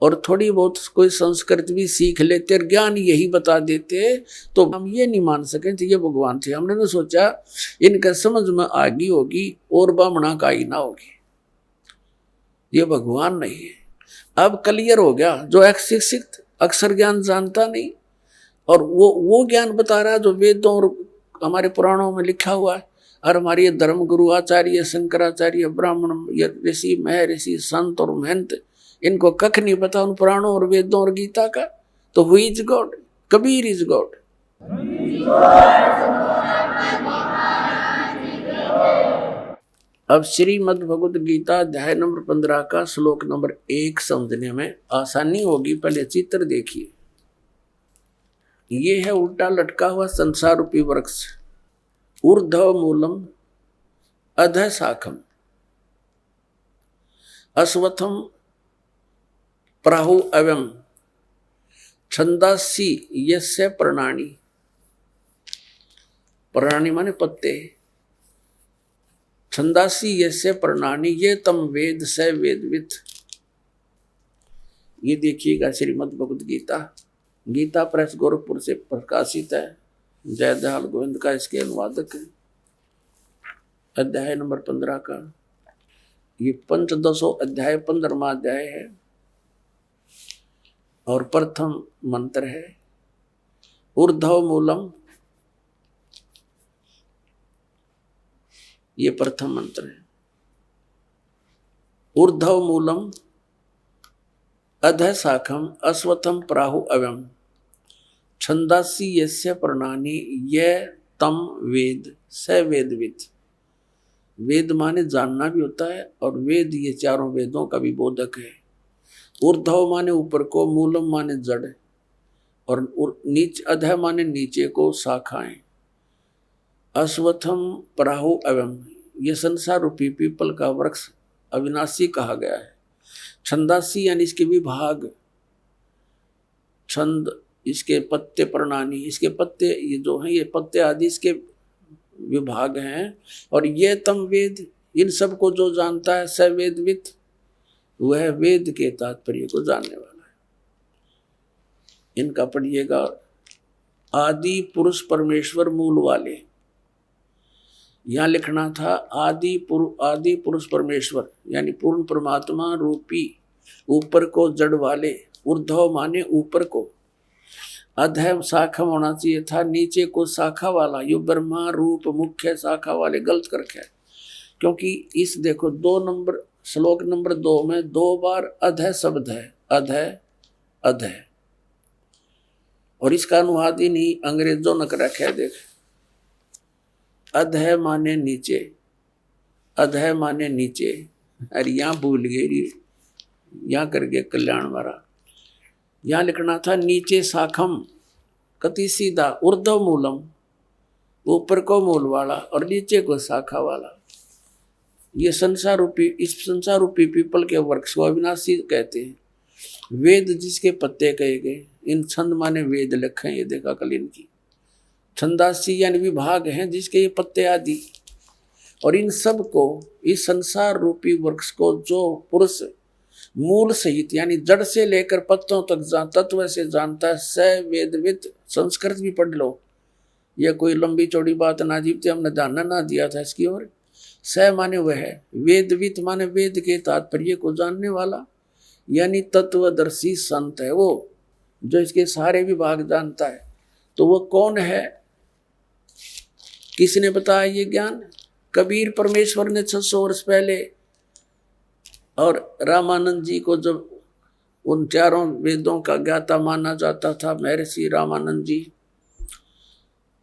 और थोड़ी बहुत कोई संस्कृत भी सीख लेते और ज्ञान यही बता देते, तो हम ये नहीं मान सके थे ये भगवान थे। हमने तो सोचा इनका समझ में आ गई होगी और ब्राह्मणा का ही ना होगी, ये भगवान नहीं है। अब क्लियर हो गया, जो अशिक्षित अक्षर ज्ञान जानता नहीं, और वो ज्ञान बता रहा है जो वेदों और हमारे पुराणों में लिखा हुआ है। और हमारे धर्म गुरु आचार्य शंकराचार्य, ब्राह्मण, ऋषि, महर्षि, संत और महंत, इनको कख नहीं पता उन पुराणों और वेदों और गीता का। तो who is God? Kabir is God. अब श्रीमद् भगवद गीता अध्याय नंबर 15 का श्लोक नंबर 1 समझने में आसानी होगी। पहले चित्र देखिए, ये है उल्टा लटका हुआ संसार रूपी वृक्ष। ऊर्ध्व मूलम अधः शाखम अश्वत्थम प्राहु अव्यम छंदासी यस्य प्रणानी। प्रणानी माने पत्ते। छंदासी यस्य प्रणानी ये तम वेद स वेदवित। ये देखिएगा श्रीमद् भगवद गीता, गीता प्रेस गोरखपुर से प्रकाशित है। जयदयाल गोविंद का इसके अनुवादक है। अध्याय नंबर 15 का ये पंचदशो अध्याय 15वां अध्याय है और प्रथम मंत्र है ऊर्ध्व मूलम। ये प्रथम मंत्र है। ऊर्ध्व मूलम अधः शाखम अश्वत्थम प्राहु अव्यम छंदासी यस्य प्रणानी ये तम वेद स वेदवित। वेद माने जानना भी होता है, और वेद ये चारों वेदों का भी बोधक है। ऊर्ध्व माने ऊपर को, मूलम माने जड़, और नीच अधः माने नीचे को, शाखाएं। अश्वत्थम प्राहु अव्यम, ये संसार रूपी पीपल का वृक्ष अविनाशी कहा गया है। छंदासी यानी इसके विभाग, छंद इसके पत्ते, प्रणानी इसके पत्ते, ये जो हैं ये पत्ते आदि इसके विभाग हैं। और ये तम वेद, इन सब को जो जानता है स वेदवित, वह वेद के तात्पर्य को जानने वाला है। इनका पढ़िएगा। आदि पुरुष परमेश्वर मूल वाले, यहाँ लिखना था आदि पुरुष परमेश्वर, यानी पूर्ण परमात्मा रूपी ऊपर को जड़ वाले, ऊर्ध्व माने ऊपर को, अधः शाखम होना चाहिए था नीचे को शाखा वाला। यो ब्रह्मा रूप मुख्य शाखा वाले गलत कर रखे, क्योंकि इस देखो 2 नंबर श्लोक नंबर 2 में 2 बार अधः शब्द है, अधः अधः, और इसका अनुवाद ही नहीं अंग्रेजों ने कर रखा है। देख, अधः माने नीचे, अधः माने नीचे, अरे यहाँ भूल गई, यहाँ करके कल्याण वाला, यहाँ लिखना था नीचे शाखम, कति सीधा, ऊर्ध्व मूलम, ऊपर को मूल वाला और नीचे को शाखा वाला। ये संसार रूपी, इस संसार रूपी पीपल के वृक्ष को अविनाशी कहते हैं। वेद जिसके पत्ते कहे गए, इन छंद माने वेद लिखे, ये देखा कल इनकी छंदासी यानी विभाग हैं जिसके ये पत्ते आदि, और इन सब को, इस संसार रूपी वृक्ष को जो पुरुष मूल सहित यानी जड़ से लेकर पत्तों तक तत्व से जानता है, स वेदविद। संस्कृत भी पढ़ लो, यह कोई लंबी चौड़ी बात ना जीवते, हमने ध्यान ना दिया था इसकी ओर। स माने वह है, वेदविद माने वेद के तात्पर्य को जानने वाला, यानी तत्वदर्शी संत है वो, जो इसके सारे विभाग जानता है। तो वो कौन है, किसने बताया ये ज्ञान? कबीर परमेश्वर ने 600 वर्ष पहले, और रामानंद जी को जब उन 4 वेदों का ज्ञाता माना जाता था महर्षि रामानंद जी,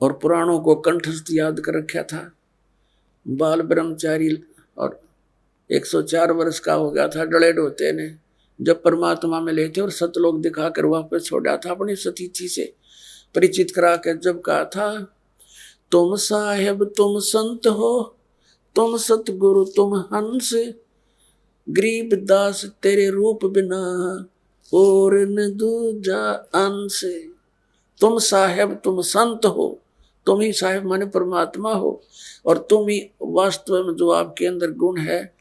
और पुराणों को कंठस्थ याद कर रखा था। बाल ब्रह्मचारी और 104 वर्ष का हो गया था डले ढोते ने, जब परमात्मा में लेते और सतलोक दिखाकर वापस छोड़ा था अपनी सतीथि से परिचित करा कर, जब कहा था तुम साहेब तुम संत हो, तुम सतगुरु तुम हंस, गरीब दास तेरे रूप बिना और न दूजा अंश। तुम साहेब तुम संत हो, तुम ही साहेब माने परमात्मा हो, और तुम ही वास्तव में जो आपके अंदर गुण है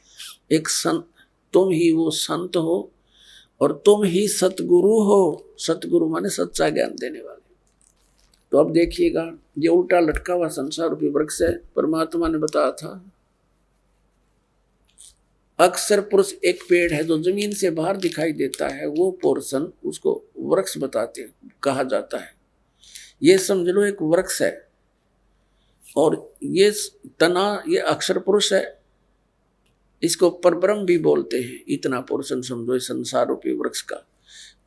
एक संत, तुम ही वो संत हो, और तुम ही सतगुरु हो। सतगुरु माने सच्चा ज्ञान देने वाले। तो अब देखिएगा, ये उल्टा लटका हुआ संसार रूपी वृक्ष है। परमात्मा ने बताया था अक्सर पुरुष एक पेड़ है जो जमीन से बाहर दिखाई देता है, वो पोर्शन उसको वृक्ष बताते हैं, कहा जाता है। ये समझ लो एक वृक्ष है, और ये तना ये अक्षर पुरुष है, इसको परब्रह्म भी बोलते हैं। इतना पोर्शन समझो इस संसार रूपी वृक्ष का,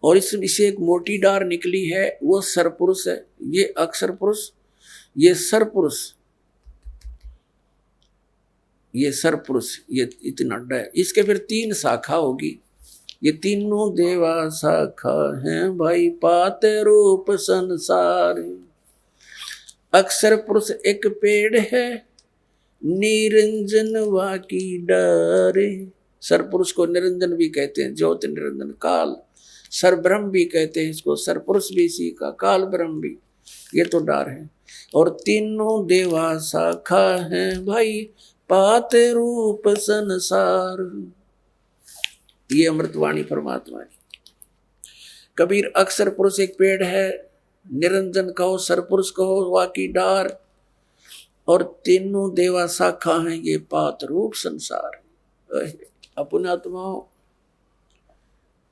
और इसे एक मोटी डार निकली है, वो सरपुरुष है। ये अक्षर पुरुष, ये सरपुरुष, ये सरपुरुष, ये इतना डा है। इसके फिर 3 शाखा होगी। ये तीनों देवा शाखा हैं भाई, पाते रूप संसार। अक्षर पुरुष एक पेड़ है, निरंजन वाकी डारे। सरपुरुष को निरंजन भी कहते हैं, ज्योति निरंजन काल। सरब्रह्म भी कहते हैं इसको, सरपुरुष भी इसी का, काल ब्रह्म भी। ये तो डार है। और तीनों देवा शाखा हैं भाई, पाते रूप संसार। ये अमृतवाणी परमात्मा की। कबीर अक्षर पुरुष एक पेड़ है, निरंजन कहो, सरपुरुष कहो, वाकी डार, और तीनों देवा शाखा हैं, ये पात रूप संसार। अपने आत्माओं,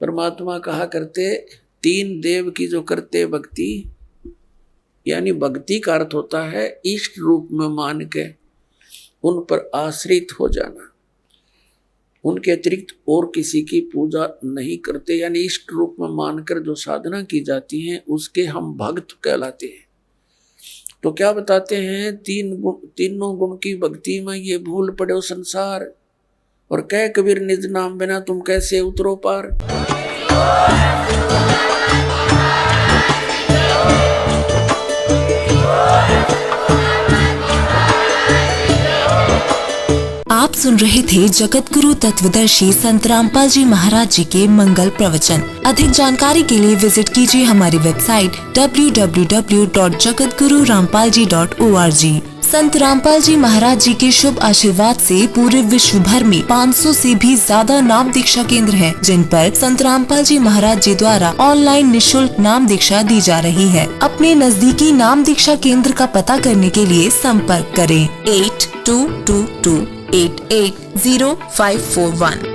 परमात्मा कहा करते 3 देव की जो करते भक्ति, यानी भक्ति का अर्थ होता है इष्ट रूप में मान के उन पर आश्रित हो जाना, उनके अतिरिक्त और किसी की पूजा नहीं करते, यानी इष्ट रूप में मानकर जो साधना की जाती है उसके हम भक्त कहलाते हैं। तो क्या बताते हैं, तीनों गुण की भक्ति में ये भूल पड़े संसार, और कह कबीर निज नाम बिना तुम कैसे उतरो पार। आप सुन रहे थे जगत गुरु तत्वदर्शी संत रामपाल जी महाराज जी के मंगल प्रवचन। अधिक जानकारी के लिए विजिट कीजिए हमारी वेबसाइट www.jagatgururampalji.org। संत रामपाल जी महाराज जी के शुभ आशीर्वाद से पूरे विश्व भर में 500 से भी ज्यादा नाम दीक्षा केंद्र हैं, जिन पर संत रामपाल जी महाराज जी द्वारा ऑनलाइन निशुल्क नाम दीक्षा दी जा रही है। अपने नजदीकी नाम दीक्षा केंद्र का पता करने के लिए संपर्क करें 8222880541।